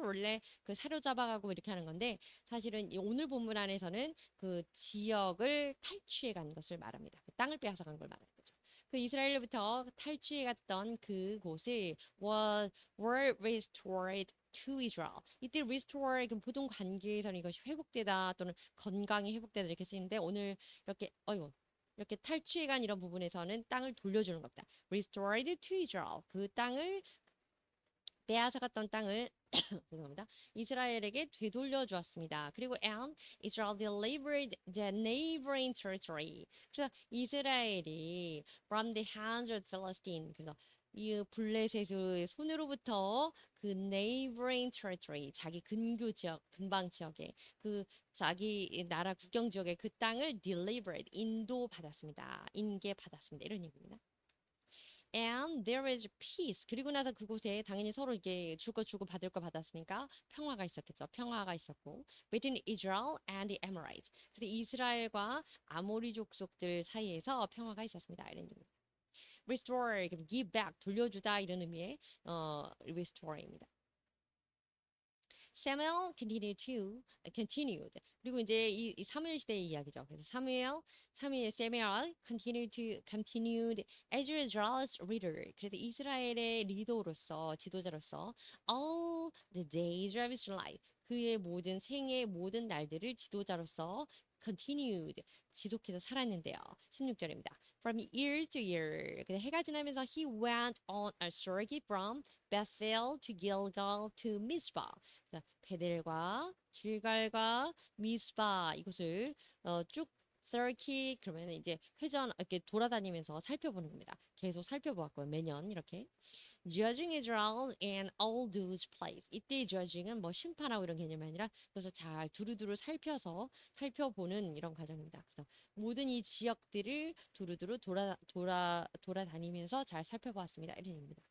원래 그 사로잡아가고 이렇게 하는 건데 사실은 오늘 본문 안에서는 그 지역을 탈취해 간 것을 말합니다. 그 땅을 빼앗아 간 걸 말하는 거죠. 그 이스라엘로부터 탈취해 갔던 그곳을 were restored to Israel. 이때 restore 그럼 보통 관계에서는 이것이 회복되다 또는 건강이 회복되다 이렇게 쓰이는데 오늘 이렇게 이렇게 탈취해간 이런 부분에서는 땅을 돌려주는 겁니다. restored to Israel. 그 땅을 빼앗아갔던 땅을 죄송합니다. 이스라엘에게 되돌려 주었습니다. 그리고 and Israel delivered the neighboring territory. 그래서 이스라엘이 from the hands of Philistine. 그래서 이 블레셋의 손으로부터 그 neighboring territory 자기 근교 지역 근방 지역에 그 자기 나라 국경 지역의 그 땅을 delivered 인도받았습니다. 인계받았습니다. 이런 얘기입니다. And there is peace. 그리고 나서 그곳에 당연히 서로 이게 줄 거 주고 받을 거 받았으니까 평화가 있었겠죠. 평화가 있었고 between Israel and the Amorites. 그래서 이스라엘과 아모리 족속들 사이에서 평화가 있었습니다. 이런 의미입니다. Restore, give back, 돌려주다 이런 의미의 restore입니다. Samuel continued. 그리고 이제 이 사무엘 시대의 이야기죠. 그래서 사무엘 continued as Israel's leader. 그래서 이스라엘의 리더로서, 지도자로서 all the days of his life. 그의 모든 생의 모든 날들을 지도자로서 continued 지속해서 살았는데요. 16절입니다. From year to year. 근데 해가 지나면서 he went on a journey from Bethel to Gilgal to Mizpah. 베델과 길갈과 미스바 이곳을 쭉 서키 그러면 이제 회전 이렇게 돌아다니면서 살펴보는 겁니다. 계속 살펴보았고요. 매년 이렇게 judging Israel and all those place. 이때 judging은 뭐 심판하고 이런 개념이 아니라 그래서 잘 두루두루 살펴보는 이런 과정입니다. 그래서 모든 이 지역들을 두루두루 돌아다니면서 잘 살펴보았습니다. 이런 얘기입니다.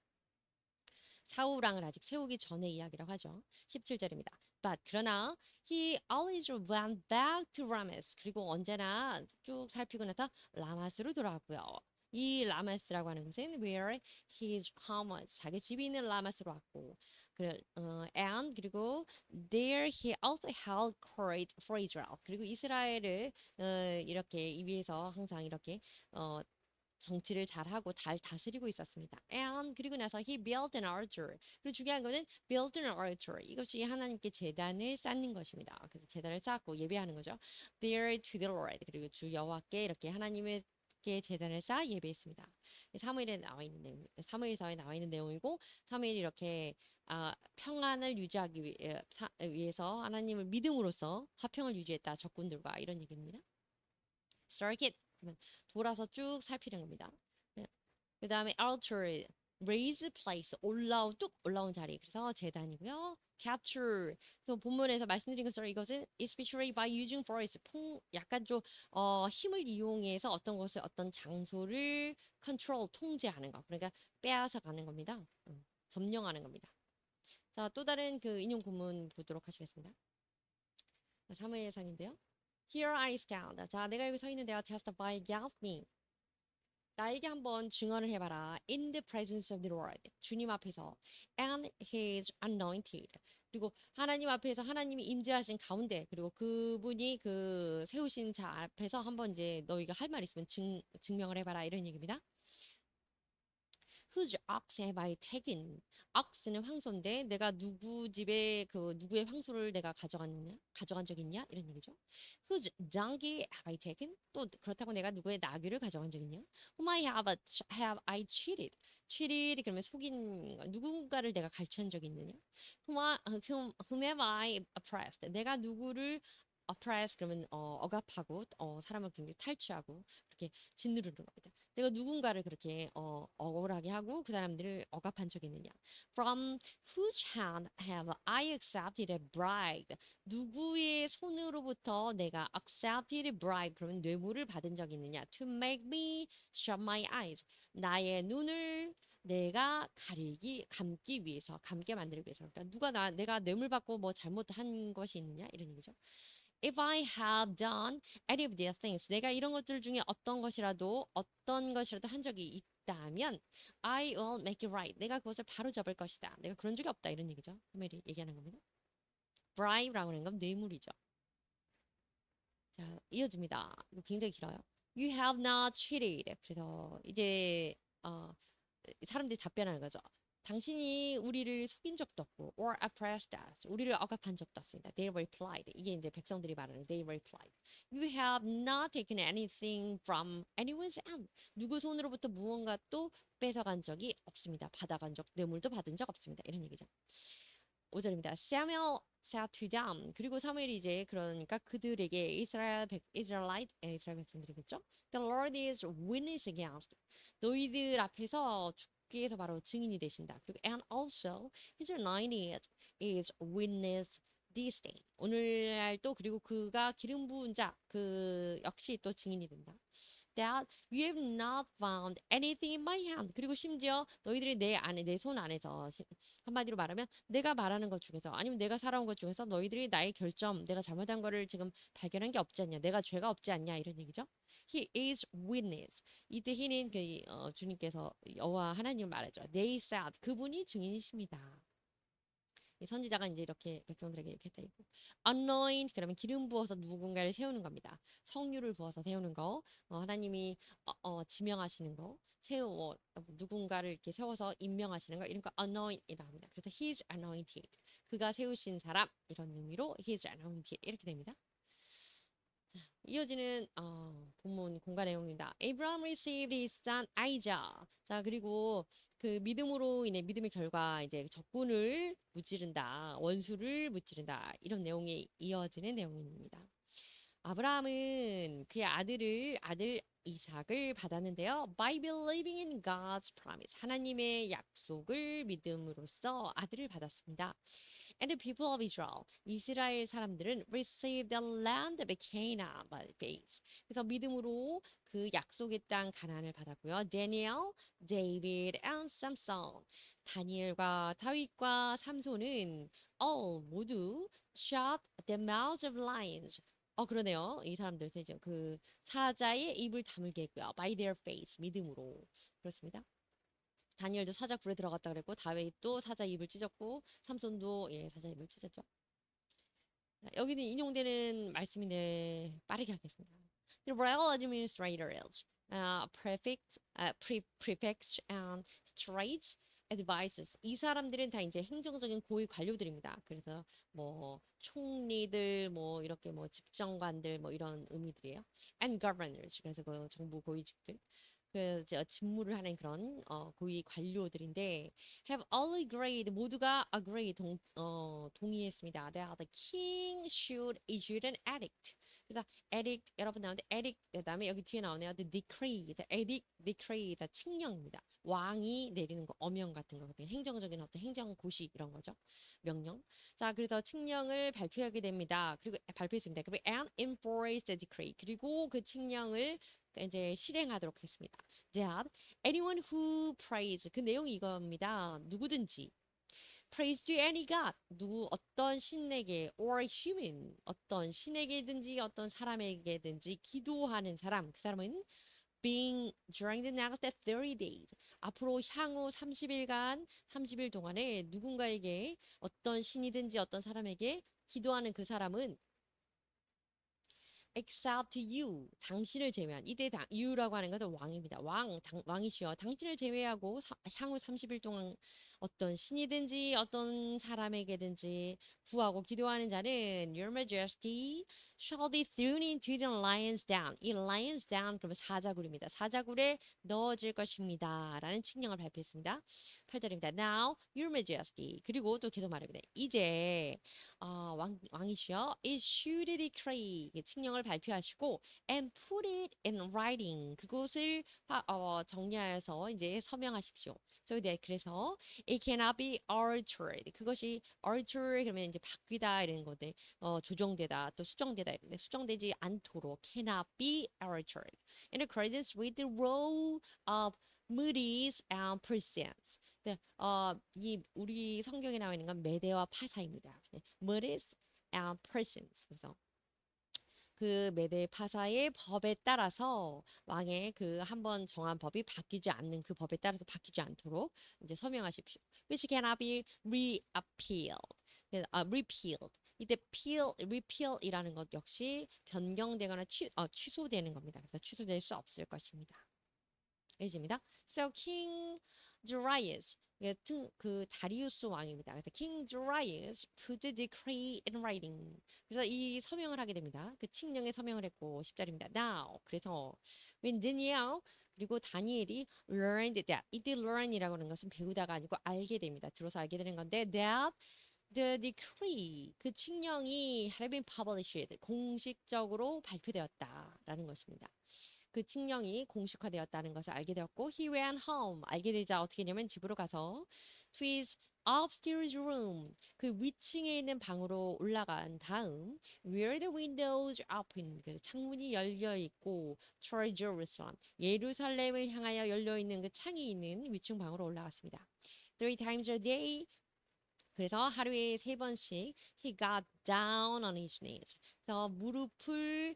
사우랑을 아직 세우기 전의 이야기라고 하죠. 17절입니다. But 그러나 he always went back to Rames. 그리고 언제나 쭉 살피고 나서 라마스로 돌아왔고요. 이 라마스라고 하는 것은 where his home was. 자기 집이 있는 라마스로 왔고 and 그리고 there he also held court for Israel. 그리고 이스라엘을 이렇게 이 위에서 항상 이렇게 정치를 잘하고 잘 다스리고 있었습니다. And 그리고 나서 he built an altar. 그리고 중요한 거는 built an altar. 이것이 하나님께 제단을 쌓는 것입니다. 그래서 제단을 쌓고 예배하는 거죠. There to the Lord. 그리고 주 여호와께 이렇게 하나님의 제단을 쌓아 예배했습니다. 사무엘에 나와 있는 내용, 사무엘서에 나와 있는 내용이고 사무엘이 이렇게 평안을 유지하기 위해서 하나님을 믿음으로써 화평을 유지했다 적군들과 이런 얘기입니다. Circuit 돌아서 쭉 살피는 겁니다. 그 다음에 altar, raise place, 뚝 올라온 자리. 그래서 재단이고요. capture. 그래서 본문에서 말씀드린 것처럼 이것은 especially by using force, 약간 좀 힘을 이용해서 어떤 장소를 control, 통제하는 거. 그러니까 빼앗아 가는 겁니다. 점령하는 겁니다. 자, 또 다른 그 인용 구문 보도록 하시겠습니다. 사무엘상인데요. Here I stand. 자, 내가 여기 서 있는데요. Testify against me. 나에게 한번 증언을 해봐라. In the presence of the Lord. 주님 앞에서. And his anointed. 그리고 하나님 앞에서 하나님이 임재하신 가운데 그리고 그분이 그 세우신 자 앞에서 한번 이제 너희가 할 말 있으면 증명을 해봐라 이런 얘기입니다. Whose ox have I taken? ox는 황소인데 내가 누구 집에 그 누구의 황소를 내가 가져간 적 있냐 이런 얘기죠. Whose donkey have I taken? 또 그렇다고 내가 누구의 나귀를 가져간 적 있냐? Whom have I cheated? cheated 그러면 속인 누군가를 내가 갈취한 적이 있느냐? Whom have I oppressed? 내가 누구를 oppress 그러면 억압하고 사람을 굉장히 탈취하고 그렇게 짓누르는 겁니다. 내가 누군가를 그렇게 억울하게 하고 그 사람들을 억압한 적이 있느냐? From whose hand have I accepted a bribe? 누구의 손으로부터 내가 accepted a bribe 그러면 뇌물을 받은 적이 있느냐? To make me shut my eyes. 나의 눈을 내가 감기 위해서, 감게 만들기 위해서. 그러니까 내가 뇌물 받고 뭐 잘못한 것이 있느냐? 이런 얘기죠. If I have done any of these things, 내가 이런 것들 중에 어떤 것이라도 한 적이 있다면, I will make it right. 내가 그것을 바로 잡을 것이다. 내가 그런 적이 없다. 이런 얘기죠. 메리 얘기하는 겁니다. bribe라고 하는 건 뇌물이죠. 자, 이어집니다. 이거 굉장히 길어요. You have not cheated. 그래서 이제 사람들이 답변하는 거죠. 당신이 우리를 속인 적도 없고 or oppressed us. 우리를 억압한 적도 없습니다. They replied. 이게 이제 백성들이 말하는 they replied. You have not taken anything from anyone's hand. 누구 손으로부터 무언가 또 뺏어간 적이 없습니다. 뇌물도 받은 적 없습니다. 이런 얘기죠. 5절입니다. Samuel said to them. 그리고 사무엘이 이제 그러니까 그들에게 이스라엘 백성들이겠죠. The Lord is witness against. 너희들 앞에서 주께서 바로 증인이 되신다. 그리고 and also his anointed is witness this day. 오늘날 또 그리고 그가 기름 부은 자 그 역시 또 증인이 된다. That you have not found anything in my hand. 그리고 심지어 너희들이 내 손 안에서 한마디로 말하면 내가 말하는 것 중에서 아니면 내가 살아온 것 중에서 너희들이 나의 결점, 내가 잘못한 거를 지금 발견한 게 없지 않냐, 내가 죄가 없지 않냐 이런 얘기죠. He is witness. 이때 he는 주님께서 여호와 하나님 말하죠. They said 그분이 증인이십니다. 이 선지자가 이제 이렇게 백성들에게 이렇게 했다 이거. Anoint 그러면 기름 부어서 누군가를 세우는 겁니다. 성유를 부어서 세우는 거. 하나님이 지명하시는 거. 누군가를 이렇게 세워서 임명하시는 거 이런 거 anoint이라고 합니다. 그래서 he's anointed. 그가 세우신 사람 이런 의미로 he's anointed 이렇게 됩니다. 이어지는 본문 공간 내용입니다. Abraham received his son Isaac. 자, 그리고 그 믿음으로 인해 믿음의 결과 이제 적군을 무찌른다. 원수를 무찌른다. 이런 내용이 이어지는 내용입니다. 아브라함은 그의 아들 이삭을 받았는데요. By believing in God's promise. 하나님의 약속을 믿음으로써 아들을 받았습니다. And the people of Israel, 이스라엘 사람들은 received the land of Canaan by faith. 그래서 믿음으로 그 약속의 땅 가나안을 받았고요. Daniel, David, and Samson. 다니엘과 다윗과 삼손은 모두 shut the mouths of lions. 그러네요. 이 사람들 세죠. 그 사자의 입을 다물게 했고요. By their faith, 믿음으로. 그렇습니다. 다니엘도 사자 굴에 들어갔다 그랬고 다윗도 사자 입을 찢었고 삼손도 사자 입을 찢었죠. 여기는 인용되는 말씀인데 빠르게 하겠습니다. The royal administrators, prefects, and straight advisors. 이 사람들은 다 이제 행정적인 고위 관료들입니다. 그래서 뭐 총리들, 뭐 이렇게 뭐 집정관들, 뭐 이런 의미들이에요. And governors. 그래서 그 정부 고위직들. 그 직무를 하는 그런 고위 관료들인데 have all agreed 모두가 agree 동의했습니다. That the king should issue an edict. 그래서 edict 여러분 나오는데 edict 그다음에 여기 뒤에 나오네요. The decree, the edict, decree 다 칙령입니다. 왕이 내리는 거 어명 같은 거 행정적인 어떤 행정 고시 이런 거죠. 명령. 자 그래서 칙령을 발표하게 됩니다. 그리고 발표했습니다. 그리고 and enforce the decree 그리고 그 칙령을 이제 실행하도록 했습니다. That anyone who prays 그 내용이 이겁니다. 누구든지 praise to any god 누구 어떤 신에게 or human 어떤 신에게든지 어떤 사람에게든지 기도하는 사람 그 사람은 being during the next 30 days 앞으로 향후 30일간 30일 동안에 누군가에게 어떤 신이든지 어떤 사람에게 기도하는 그 사람은 except you 당신을 제외한 이때 you라고 하는 것은 왕입니다. 왕이시여 당신을 제외하고 향후 30일 동안 어떤 신이든지 어떤 사람에게든지 구하고 기도하는 자는 Your Majesty shall be thrown into the lion's den. 이 lion's den 그러면 사자굴입니다. 사자굴에 넣어질 것입니다. 라는 칙령을 발표했습니다. 8절입니다. Now, Your Majesty. 그리고 또 계속 말합니다. 이제 왕이시여 issued a decree 칙령을 발표하시고 and put it in writing 그것을 정리하여서 이제 서명하십시오. So that 그래서 it cannot be altered 그것이 alter 그러면 이제 바뀌다 이런 건데 조정되다 또 수정되다 이런데 수정되지 않도록 cannot be altered in accordance with the rule of Moody's and Presence. 네, 이 우리 성경에 나와 있는 건 메대와 파사입니다. 네, Moody's and Presence. 그래서 그 메대 파사의 법에 따라서 왕의 그 한번 정한 법이 바뀌지 않는 그 법에 따라서 바뀌지 않도록 이제 서명하십시오. Which cannot be repealed. repealed. 이때 repeal이라는 것 역시 변경되거나 취소되는 겁니다. 그래서 취소될 수 없을 것입니다. 여기입니다. So King Darius 그 다리우스 왕입니다. 그래서 King Darius put the decree in writing. 그래서 이 서명을 하게 됩니다. 그 칙령에 서명을 했고 10절입니다. Now 그래서 when Daniel 그리고 다니엘이 learned that 이때 learn이라고 하는 것은 배우다가 아니고 알게 됩니다. 들어서 알게 되는 건데 that the decree 그 칙령이 had been published 공식적으로 발표되었다라는 것입니다. 그 칙령이 공식화되었다는 것을 알게 되었고 he went home 알게 되자 어떻게 했냐면 집으로 가서 to his upstairs room 그 위층에 있는 방으로 올라간 다음 where the windows open 그 창문이 열려 있고 toward Jerusalem 예루살렘을 향하여 열려 있는 그 창이 있는 위층 방으로 올라갔습니다. 3 times a day 그래서 하루에 3번씩 he got down on his knees. 그래서 무릎을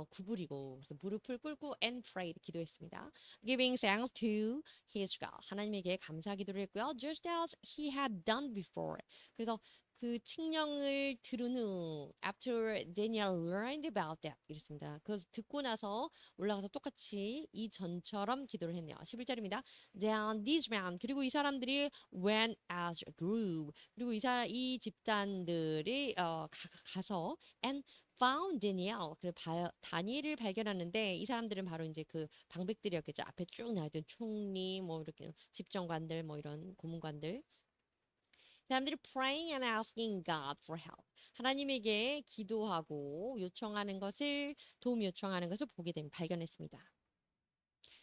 구부리고 그래서 무릎을 꿇고 and prayed 기도했습니다. Giving thanks to his God. 하나님에게 감사 기도를 했고요. Just as he had done before. 그래서 그 칙령을 들은 후 after Daniel learned about that 이랬습니다. 그래서 듣고 나서 올라가서 똑같이 이 전처럼 기도를 했네요. 11절입니다. Then these men 그리고 이 사람들이 went as a group 그리고 이 집단들이 가서 and found Daniel 그 다니엘을 발견하는데 이 사람들은 바로 이제 그 방백들이었겠죠. 앞에 쭉 나왔던 총리 뭐 이렇게 집정관들 뭐 이런 고문관들 사람들이 praying and asking God for help. 하나님에게 기도하고 요청하는 것을 도움 요청하는 것을 보게 된 발견했습니다.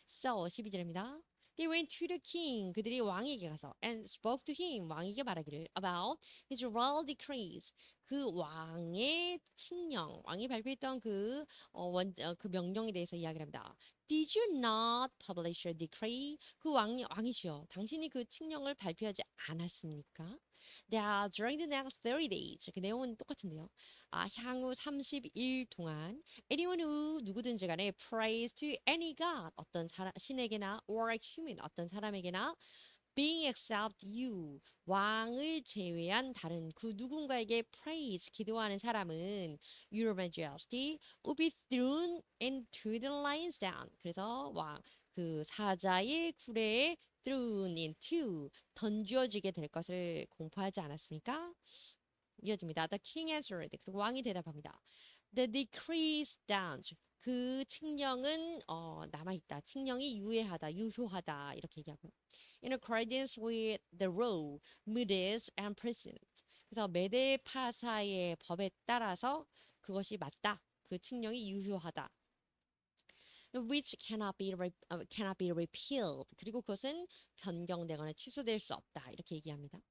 So 12절입니다. They went to the king. 그들이 왕에게 가서 and spoke to him. 왕에게 말하기를 about his royal decrees. 그 왕의 칙령, 왕이 발표했던 그 명령에 대해서 이야기를 합니다. Did you not publish a decree? 그 왕이시여, 당신이 그 칙령을 발표하지 않았습니까? That during the next 30 days, 그 내용은 똑같은데요. 향후 30일 동안 anyone who 누구든지 간에 prays to any god 어떤 신에게나 or human 어떤 사람에게나 being except you 왕을 제외한 다른 그 누군가에게 praise 기도하는 사람은 Your Majesty will be thrown into the lion's den. 그래서 왕 그 사자의 굴에 thrown into 던져지게 될 것을 공포하지 않았습니까? 이어집니다. The king answered. 그리고 왕이 대답합니다. The decree stands. 그 칙령은 남아있다. 칙령이 유효하다. 이렇게 얘기하고요. In accordance with the law, Medes and precedents. 그래서 메데 파사의 법에 따라서 그것이 맞다. 그 칙령이 유효하다. Which cannot be repealed. 그리고 그것은 변경되거나 취소될 수 없다. 이렇게 얘기합니다.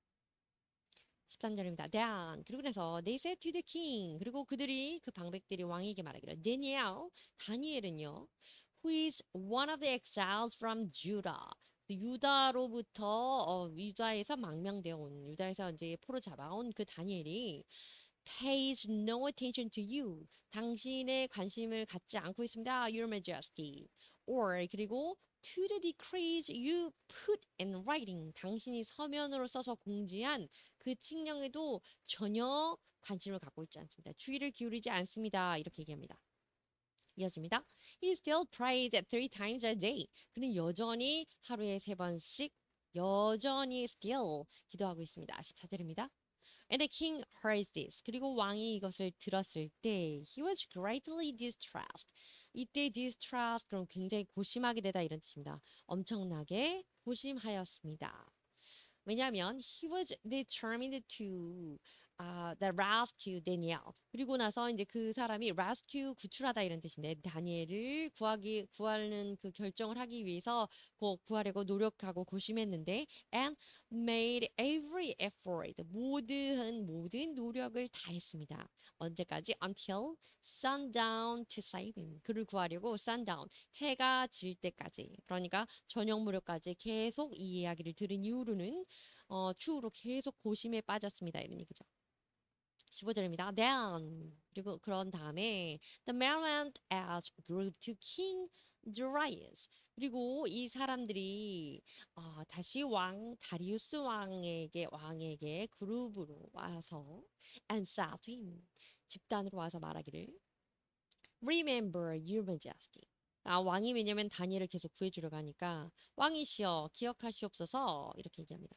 13절입니다. Then 그리고 나서 they said to the king 그리고 그들이 그 방백들이 왕에게 말하기를 다니엘은요 who is one of the exiles from Judah 유다로부터 유다에서 망명되어 온 유다에서 이제 포로 잡아온 그 다니엘이 pays no attention to you. 당신의 관심을 갖지 않고 있습니다. Your Majesty. Or 그리고 to the decrees you put in writing. 당신이 서면으로 써서 공지한 그 칙령에도 전혀 관심을 갖고 있지 않습니다. 주의를 기울이지 않습니다. 이렇게 얘기합니다. 이어집니다. He still prays 3 times a day. 그는 여전히 하루에 3번씩 여전히 still 기도하고 있습니다. 14절입니다. And the king heard this. 그리고 왕이 이것을 들었을 때 he was greatly distressed. 이때 distressed 그럼 굉장히 고심하게 되다 이런 뜻입니다. 엄청나게 고심하였습니다. 왜냐하면 he was determined to the rescue Daniel. 그리고 나서 이제 그 사람이 rescue 구출하다 이런 뜻인데 다니엘을 구하는 그 결정을 하기 위해서 구하려고 노력하고 고심했는데 and made every effort 모든 노력을 다했습니다. 언제까지? Until sundown to save him. 그를 구하려고 sundown 해가 질 때까지. 그러니까 저녁 무렵까지 계속 이 이야기를 들은 이후로는 추후로 계속 고심에 빠졌습니다. 이런 얘기죠. 15절입니다. Then 그리고 그런 다음에 the man went as a group to King Darius. 그리고 이 사람들이 다시 다리우스 왕에게 그룹으로 와서 and said to him 집단으로 와서 말하기를 Remember your majesty. 왕이 왜냐면 다니엘을 계속 구해주려고 하니까 왕이시여 기억하시옵소서 이렇게 얘기합니다.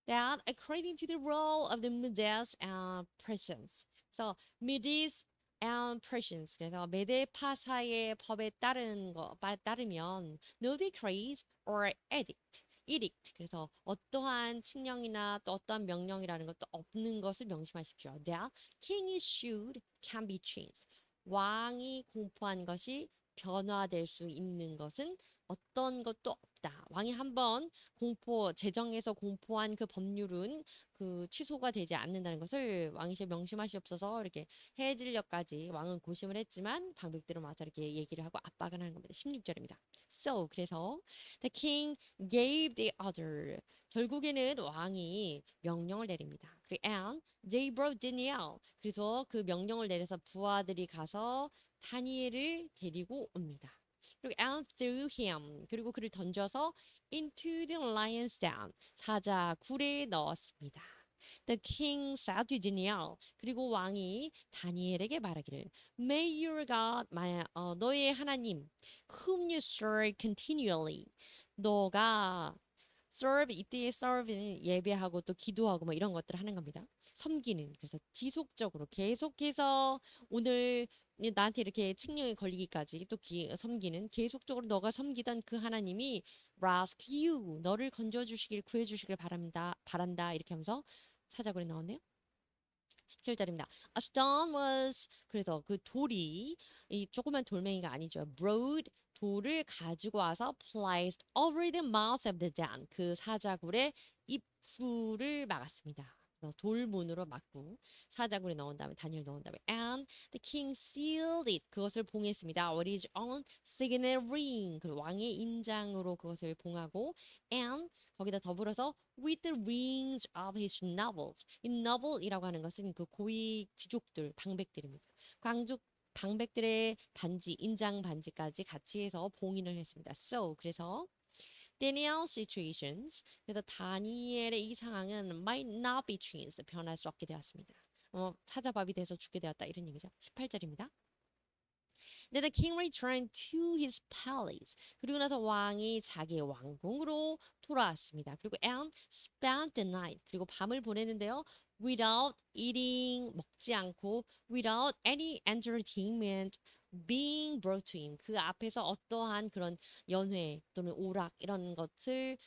That according to the role of the Medes and Persians. 그래서 Medes and Persians. 그래서 메데파사의 법에 따르면 no decrees or edict. 그래서 어떠한 칙령이나 또 어떠한 명령이라는 것도 없는 것을 명심하십시오. That king issued can be changed. 왕이 공포한 것이 변화될 수 있는 것은 어떤 것도 없다. 왕이 한번 제정해서 공포한 그 법률은 그 취소가 되지 않는다는 것을 왕이시여 명심하시옵소서 이렇게 해질녘까지 왕은 고심을 했지만 방백들은 와서 이렇게 얘기를 하고 압박을 하는 겁니다. 16절입니다. So 그래서 the king gave the order. 결국에는 왕이 명령을 내립니다. And they brought Daniel. 그래서 그 명령을 내려서 부하들이 가서 다니엘을 데리고 옵니다. 그리고 and threw him 그리고 그를 던져서 into the lion's den 사자 굴에 넣었습니다. The king said to Daniel 그리고 왕이 다니엘에게 말하기를 May your God 너의 하나님 whom you serve continually 너가 serve 이때의 serve는 예배하고 또 기도하고 뭐 이런 것들을 하는 겁니다. 섬기는 그래서 지속적으로 계속해서 오늘 나한테 이렇게 칙령이 걸리기까지 또 섬기는 계속적으로 너가 섬기던 그 하나님이 rescue you 너를 건져 주시길 구해 주시길 바란다 이렇게 하면서 사자굴에 넣었네요. 17절입니다. A stone was 그래서 그 돌이 이 조그만 돌멩이가 아니죠. broad 돌을 가지고 와서 placed over the mouth of the den 그 사자굴의 입구를 막았습니다. 돌문으로 막고 사자굴에 넣은 다음에 다니엘 넣은 다음에 and the king sealed it 그것을 봉했습니다. What is on signet ring 그 왕의 인장으로 그것을 봉하고 and 거기다 더불어서 with the rings of his novels. 이 novel이라고 하는 것은 그 고위 귀족들, 방백들입니다. 광족 방백들의 반지, 인장 반지까지 같이 해서 봉인을 했습니다. So 그래서 Daniel's situations 그래서 다니엘의 이 상황은 might not be changed 변할 수 없게 되었습니다. 사자밥이 돼서 죽게 되었다 이런 얘기죠. 18절입니다. Then the king returned to his palace. 그리고 나서 왕이 자기의 왕궁으로 돌아왔습니다. 그리고 and spent the night. 그리고 밤을 보내는데요. Without eating, 먹지 않고 without any entertainment being brought to him. 그 앞에서 어떠한 그런 연회 또는 오락 이런 것을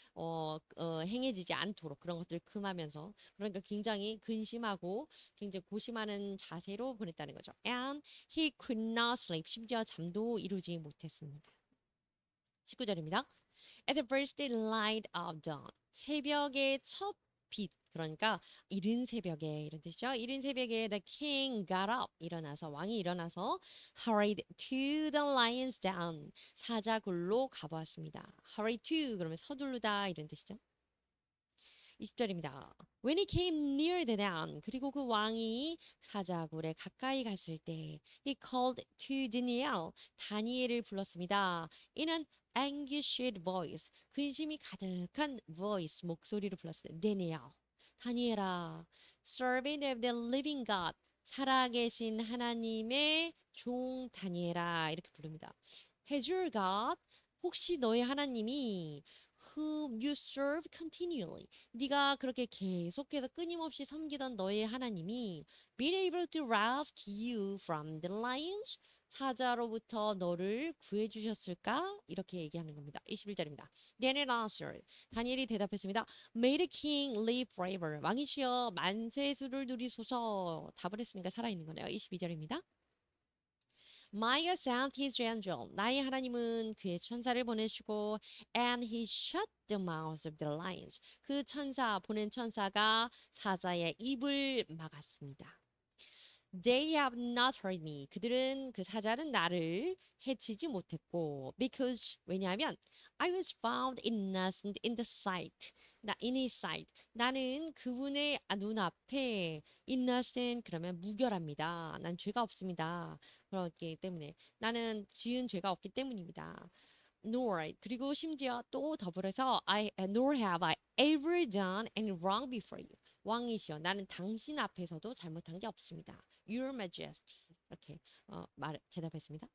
행해지지 않도록 그런 것들을 금하면서 그러니까 굉장히 근심하고 굉장히 고심하는 자세로 보냈다는 거죠. And he could not sleep. 심지어 잠도 이루지 못했습니다. 19절입니다. At the first light of dawn. 새벽의 첫 빛. 그러니까 이른 새벽에 이런 뜻이죠. 이른 새벽에 the king got up. 일어나서 왕이 일어나서 hurried to the lion's den. 사자굴로 가보았습니다. hurry to 그러면 서두르다 이런 뜻이죠. 20절입니다. When he came near the den, 그리고 그 왕이 사자굴에 가까이 갔을 때, he called to Daniel, 다니엘을 불렀습니다. In an anguished voice, 근심이 가득한 voice, 목소리로 불렀습니다. Daniel, 다니엘아, servant of the living God, 살아계신 하나님의 종 다니엘아, 이렇게 부릅니다. Has your God, 혹시 너의 하나님이 whom you serve continually. 네가 그렇게 계속해서 끊임없이 섬기던 너의 하나님이 been able to rescue you from the lions? 사자로부터 너를 구해 주셨을까? 이렇게 얘기하는 겁니다. 21절입니다. Daniel answered. 다니엘이 대답했습니다. May the king live forever. 왕이시여 만세수를 누리소서. 답을 했으니까 살아있는 거네요. 22절입니다. My sent his angel. 나의 하나님은 그의 천사를 보내시고 and he shut the mouths of the lions. 그 천사 보낸 천사가 사자의 입을 막았습니다. They have not hurt me. 그들은 그 사자는 나를 해치지 못했고 because 왜냐하면 I was found innocent in the sight. in his sight. 나는 그분의 눈앞에 innocent 그러면 무결합니다. 난 죄가 없습니다. 그렇기 때문에 나는 지은 죄가 없기 때문입니다. Nor 그리고 심지어 또 더불어서 nor have I ever done any wrong before you. 왕이시여 나는 당신 앞에서도 잘못한 게 없습니다. Your Majesty 이렇게 대답했습니다.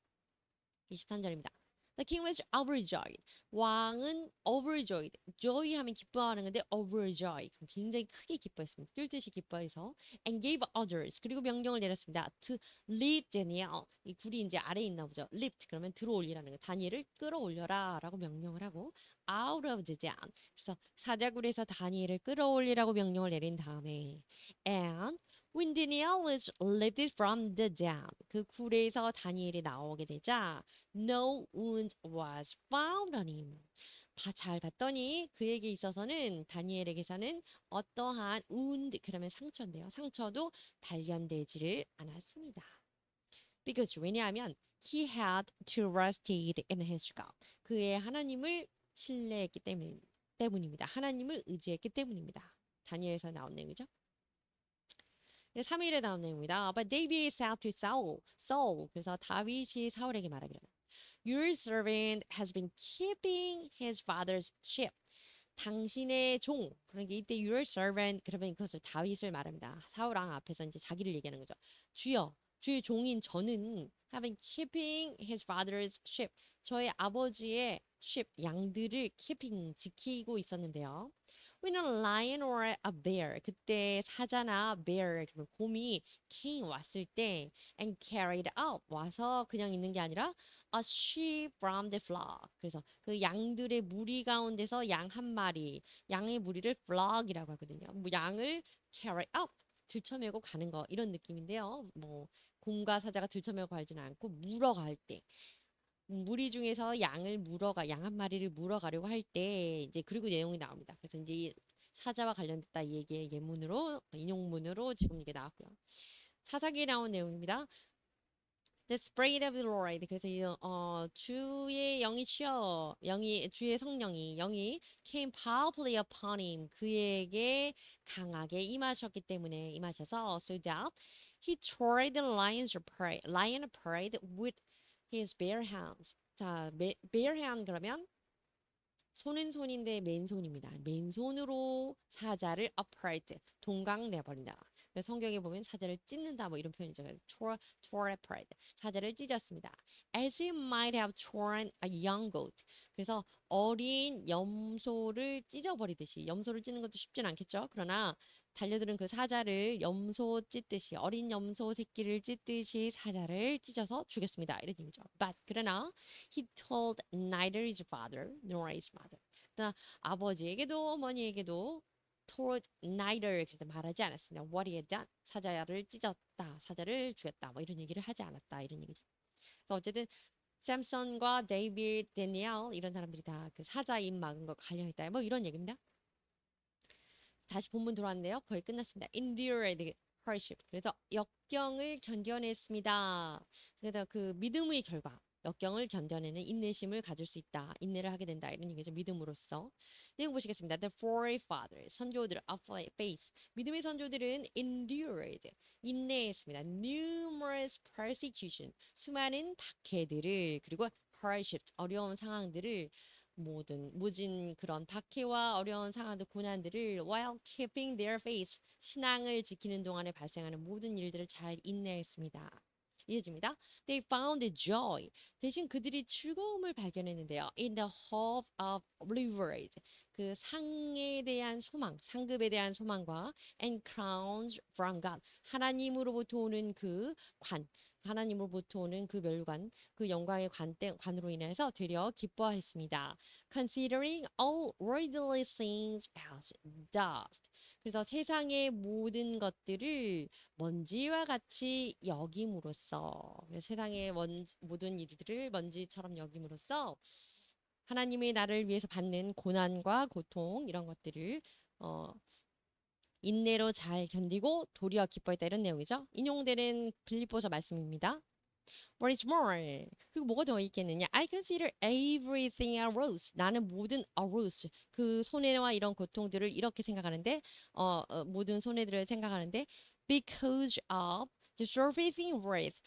23절입니다. The king was overjoyed. 왕은 overjoyed. joy 하면 기뻐하는 건데 overjoyed. 굉장히 크게 기뻐했습니다. 뛸듯이 기뻐해서 and gave orders. 그리고 명령을 내렸습니다. To lift Daniel. 이 굴이 이제 아래에 있나 보죠. lift 그러면 들어올리라는 거. 다니엘을 끌어올려라 라고 명령을 하고 out of the den. 그래서 사자굴에서 다니엘을 끌어올리라고 명령을 내린 다음에 and When Daniel was lifted from the den, 그 굴에서 다니엘이 나오게 되자 no wound was found on him. 잘 봤더니 그에게 있어서는 다니엘에게서는 어떠한 wound 그러면 상처인데요. 상처도 발견되지를 않았습니다. Because 왜냐하면 he had trusted in his God. 그의 하나님을 신뢰했기 때문입니다. 하나님을 의지했기 때문입니다. 다니엘에서 나온 내용이죠. 3일에 나온 내용입니다. But David said to Saul. 그래서 다윗이 사울에게 말하기를. Your servant has been keeping his father's sheep. 당신의 종. 그러니까 이때 your servant 그러면 그것을 다윗을 말합니다. 사울 왕 앞에서 이제 자기를 얘기하는 거죠. 주여, 주의 종인 저는 have been keeping his father's sheep. 저의 아버지의 sheep 양들을 keeping 지키고 있었는데요. When a lion or a bear 그때 사자나 bear 그러면 곰이 came 왔을 때 and carried out 와서 그냥 있는 게 아니라 a sheep from the flock. 그래서 그 양들의 무리 가운데서 양 한 마리, 양의 무리를 flock이라고 하거든요. 뭐 양을 carry out 들쳐매고 가는 거 이런 느낌인데요. 뭐 곰과 사자가 들쳐매고 가지는 않고 물어갈 때 무리 중에서 양 한 마리를 물어가려고 할 때 이제 그리고 내용이 나옵니다. 그래서 이제 이 사자와 관련됐다 이 얘기의 예문으로 인용문으로 지금 이게 나왔고요. 사사기에 나온 내용입니다. The Spirit of the Lord. 그래서 주의 영이시여, 주의 성령이 영이 came powerfully upon him. 그에게 강하게 임하셨기 때문에 임하셔서 so that he tore the lion pride with his bare hands. 자, bare hand 그러면 손은 손인데 맨손입니다. 맨손으로 사자를 upright, 동강 내버린다. 성경에 보면 사자를 찢는다 뭐 이런 표현이죠. tore upright, 사자를 찢었습니다. As you might have torn a young goat. 그래서 어린 염소를 찢어버리듯이 염소를 찢는 것도 쉽진 않겠죠. 그러나 달려드는 그 사자를 염소 찢듯이 어린 염소 새끼를 찢듯이 사자를 찢어서 죽였습니다. 이런 얘기죠. But 그러나 he told neither his father nor his mother. 그러나 아버지에게도 어머니에게도 told neither 그때 말하지 않았습니다. What he had done. 사자를 찢었다. 사자를 죽였다. 뭐 이런 얘기를 하지 않았다. 이런 얘기죠. 그래서 어쨌든 샘슨과 데이비드, 데니엘 이런 사람들이 다 그 사자 입 막은 거 관련했다. 뭐 이런 얘기입니다. 다시 본문 들어왔는데요. 거의 끝났습니다. Endured hardship. 그래서 역경을 견뎌냈습니다. 그래서 그 믿음의 결과, 역경을 견뎌내는 인내심을 가질 수 있다. 인내를 하게 된다. 이런 얘기죠. 믿음으로써. 내용 보시겠습니다. The forefathers, 선조들 of faith. 믿음의 선조들은 endured, 인내했습니다. Numerous persecution, 수많은 박해들을 그리고 hardship, 어려운 상황들을 모진 그런 박해와 어려운 상황들, 고난들을 while keeping their faith, 신앙을 지키는 동안에 발생하는 모든 일들을 잘 인내했습니다. 이해집니다. They found joy. 대신 그들이 즐거움을 발견했는데요. In the hope of reward. 그 상에 대한 소망, 상급에 대한 소망과 and crowns from God. 하나님으로부터 오는 그 관, 하나님으로부터 오는 그 멸관, 그 영광의 관으로 인해서 되려 기뻐했습니다. Considering all worldly things as dust. 그래서 세상의 모든 것들을 먼지와 같이 여김으로써 세상의 모든 일들을 먼지처럼 여김으로써 하나님의 나를 위해서 받는 고난과 고통 이런 것들을 어, 인내로 잘 견디고 도리어 기뻐했다 이런 내용이죠. 인용되는 빌립보서 말씀입니다. What is more? 그리고 뭐가 더 있겠느냐? I consider everything a loss. 나는 모든 a loss. 그 손해와 이런 고통들을 이렇게 생각하는데, 모든 손해들을 생각하는데, because of the surfacing worth.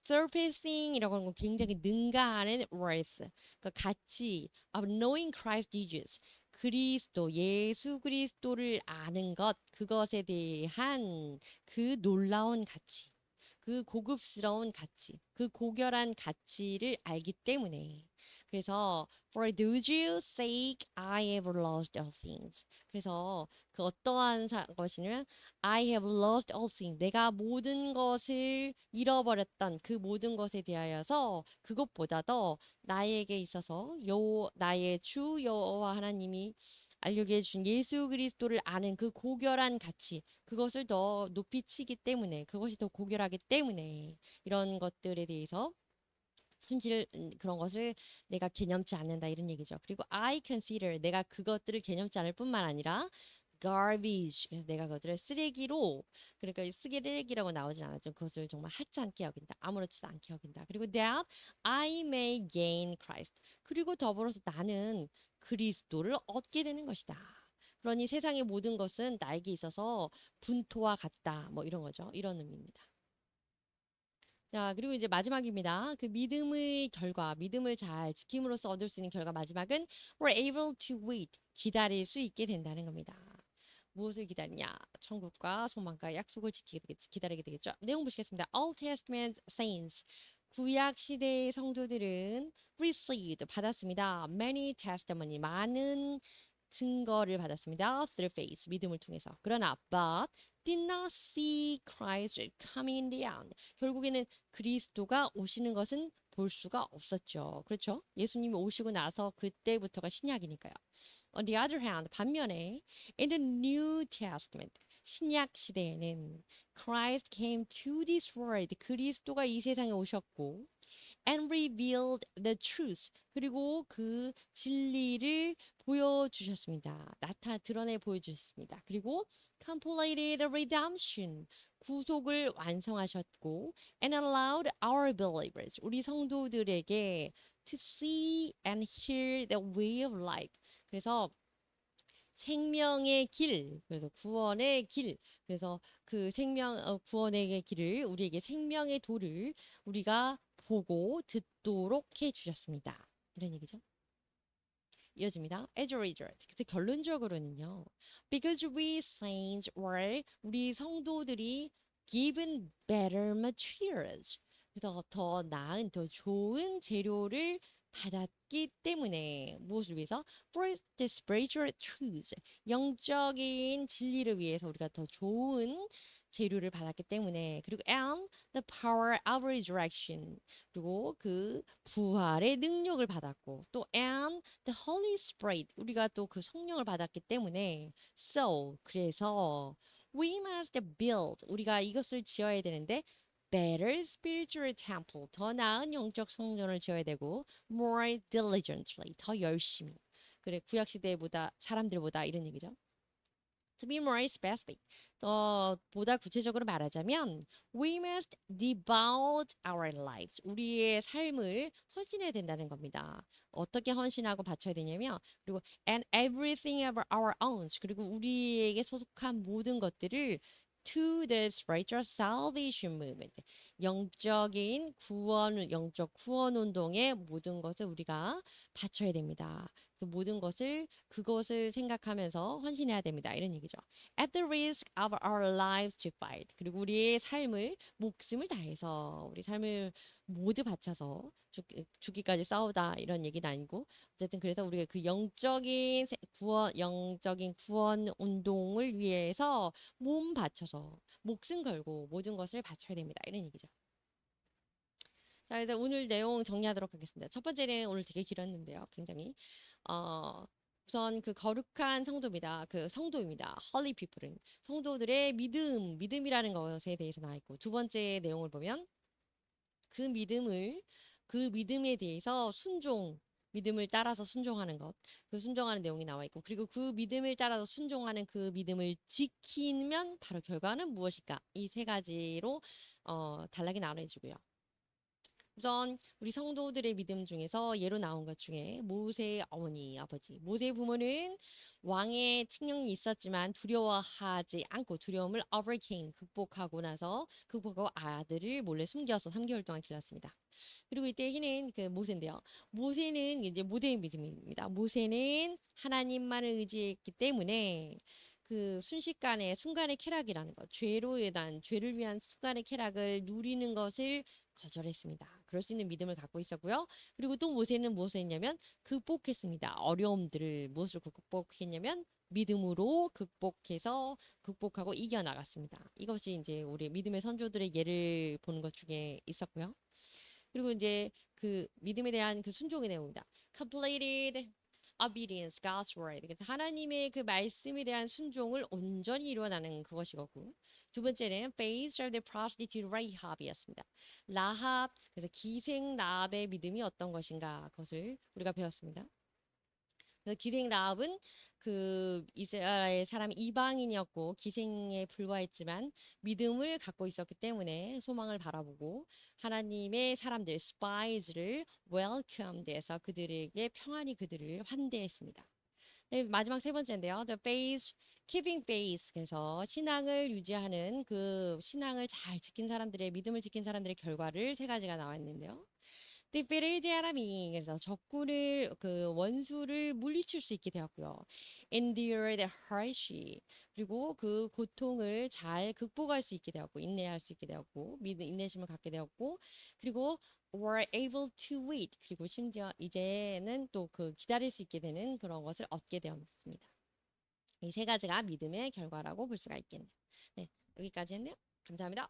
surfacing이라고 하는 건 굉장히 능가하는 worth. 그 가치 of knowing Christ Jesus. 그리스도, 예수 그리스도를 아는 것, 그것에 대한 그 놀라운 가치. 그 고급스러운 가치, 그 고결한 가치를 알기 때문에. 그래서 for those sake I have lost all things. 그래서 그 어떠한 것이냐면 I have lost all things. 내가 모든 것을 잃어버렸던 그 모든 것에 대하여서 그것보다 더 나에게 있어서 나의 주 여호와 하나님이 알려게 해준 예수 그리스도를 아는 그 고결한 가치 그것을 더 높이 치기 때문에 그것이 더 고결하기 때문에 이런 것들에 대해서 손질 그런 것을 내가 개념치 않는다 이런 얘기죠. 그리고 I consider 내가 그것들을 개념치 않을 뿐만 아니라 garbage 그래서 내가 그것들을 쓰레기로 그러니까 쓰레기라고 나오진 않았죠. 그것을 정말 하찮게 여긴다. 아무렇지도 않게 여긴다. 그리고 that I may gain Christ. 그리고 더불어서 나는 그리스도를 얻게 되는 것이다. 그러니 세상의 모든 것은 나에게 있어서 분토와 같다. 뭐 이런 거죠. 이런 의미입니다. 자, 그리고 이제 마지막입니다. 그 믿음의 결과, 믿음을 잘 지킴으로써 얻을 수 있는 결과 마지막은 we're able to wait. 기다릴 수 있게 된다는 겁니다. 무엇을 기다리냐? 천국과 소망과 약속을 지키게 되겠죠. 기다리게 되겠죠. 내용 보시겠습니다. Old Testament saints. 구약 시대의 성도들은 received 받았습니다. Many testimony 많은 증거를 받았습니다. Through faith 믿음을 통해서. 그러나 but did not see Christ coming in the end. 결국에는 그리스도가 오시는 것은 볼 수가 없었죠. 그렇죠? 예수님이 오시고 나서 그때부터가 신약이니까요. On the other hand, 반면에 in the New Testament 신약 시대에는 Christ came to this world. 그리스도가 이 세상에 오셨고 and revealed the truth. 그리고 그 진리를 보여주셨습니다. 드러내 보여주셨습니다. 그리고 completed redemption. 구속을 완성하셨고 and allowed our believers. 우리 성도들에게 to see and hear the way of life. 그래서 생명의 길, 그래서 구원의 길, 그래서 그 구원의 길을 우리에게 생명의 도를 우리가 보고 듣도록 해 주셨습니다. 이런 얘기죠. 이어집니다. As a result. 그래서 결론적으로는요. Because we saints were 우리 성도들이 given better materials. 그래서 더 나은, 더 좋은 재료를 받았기 때문에 무엇을 위해서? For the spiritual truths. 영적인 진리를 위해서 우리가 더 좋은 재료를 받았기 때문에 그리고 and the power of resurrection 그리고 그 부활의 능력을 받았고 또 and the Holy Spirit 우리가 또 그 성령을 받았기 때문에 so 그래서 we must build 우리가 이것을 지어야 되는데 better spiritual temple 더 나은 영적 성전을 지어야 되고 more diligently 더 열심히 그래 구약 시대보다 사람들보다 이런 얘기죠. To be more specific, 더 보다 구체적으로 말하자면, we must devote our lives. 우리의 삶을 헌신해야 된다는 겁니다. 어떻게 헌신하고 바쳐야 되냐면, 그리고 and everything of our own. 그리고 우리에게 소속한 모든 것들을 to the spiritual salvation movement. 영적인 구원, 영적 구원 운동의 모든 것을 우리가 바쳐야 됩니다. 모든 것을 그것을 생각하면서 헌신해야 됩니다. 이런 얘기죠. At the risk of our lives to fight. 그리고 우리의 삶을 목숨을 다해서 우리 삶을 모두 바쳐서 죽기까지 싸우다 이런 얘기는 아니고 어쨌든 그래서 우리가 그 영적인 구원 운동을 위해서 몸 바쳐서 목숨 걸고 모든 것을 바쳐야 됩니다. 이런 얘기죠. 자, 그래서 오늘 내용 정리하도록 하겠습니다. 첫 번째는 오늘 되게 길었는데요. 굉장히 어, 우선 그 거룩한 성도입니다. 그 성도입니다. Holy people은 성도들의 믿음이라는 것에 대해서 나와 있고 두 번째 내용을 보면 그 믿음에 대해서 믿음을 따라서 순종하는 것, 그 순종하는 내용이 나와 있고, 그리고 그 믿음을 따라서 순종하는 그 믿음을 지키면 바로 결과는 무엇일까? 이 세 가지로 단락이 나눠지고요. 우선 우리 성도들의 믿음 중에서 예로 나온 것 중에 모세의 어머니, 아버지. 모세의 부모는 왕의 칙령이 있었지만 두려워하지 않고 두려움을 극복하고 나서 극복하고 아들을 몰래 숨겨서 3개월 동안 길렀습니다. 그리고 이때 희는 그 모세인데요. 모세는 이제 모세의 믿음입니다. 모세는 하나님만을 의지했기 때문에 그 순간의 쾌락이라는 것, 죄를 위한 순간의 쾌락을 누리는 것을 거절했습니다. 그럴 수 있는 믿음을 갖고 있었고요. 그리고 또 모세는 무엇을 했냐면 극복했습니다. 어려움들을 무엇으로 극복했냐면 믿음으로 극복하고 이겨나갔습니다. 이것이 이제 우리 믿음의 선조들의 예를 보는 것 중에 있었고요. 그리고 이제 그 믿음에 대한 그 순종의 내용입니다. Completed obedience, God's word. 그래서 하나님의 그 말씀에 대한 순종을 온전히 이루어나는 그것이고 두 번째는 faith of the prostitute Rahab이었습니다. 라합, 그래서 기생 라합의 믿음이 어떤 것인가 그것을 우리가 배웠습니다. 그래서 기생 라합은 그 이스라엘 사람 이방인이었고 기생에 불과했지만 믿음을 갖고 있었기 때문에 소망을 바라보고 하나님의 사람들 spies를 welcome돼서 그들에게 평안히 그들을 환대했습니다. 네, 마지막 세 번째인데요. The faith, keeping faith. 그래서 신앙을 유지하는 그 신앙을 잘 지킨 사람들의 믿음을 지킨 사람들의 결과를 세 가지가 나와 있는데요. defeated enemy. 그래서 적군을 그 원수를 물리칠 수 있게 되었고요. endured hardship. 그리고 그 고통을 잘 극복할 수 있게 되었고 인내할 수 있게 되었고 인내심을 갖게 되었고 그리고 were able to wait. 그리고 심지어 이제는 또 그 기다릴 수 있게 되는 그런 것을 얻게 되었습니다. 이 세 가지가 믿음의 결과라고 볼 수가 있겠네요. 네, 여기까지 했네요. 감사합니다.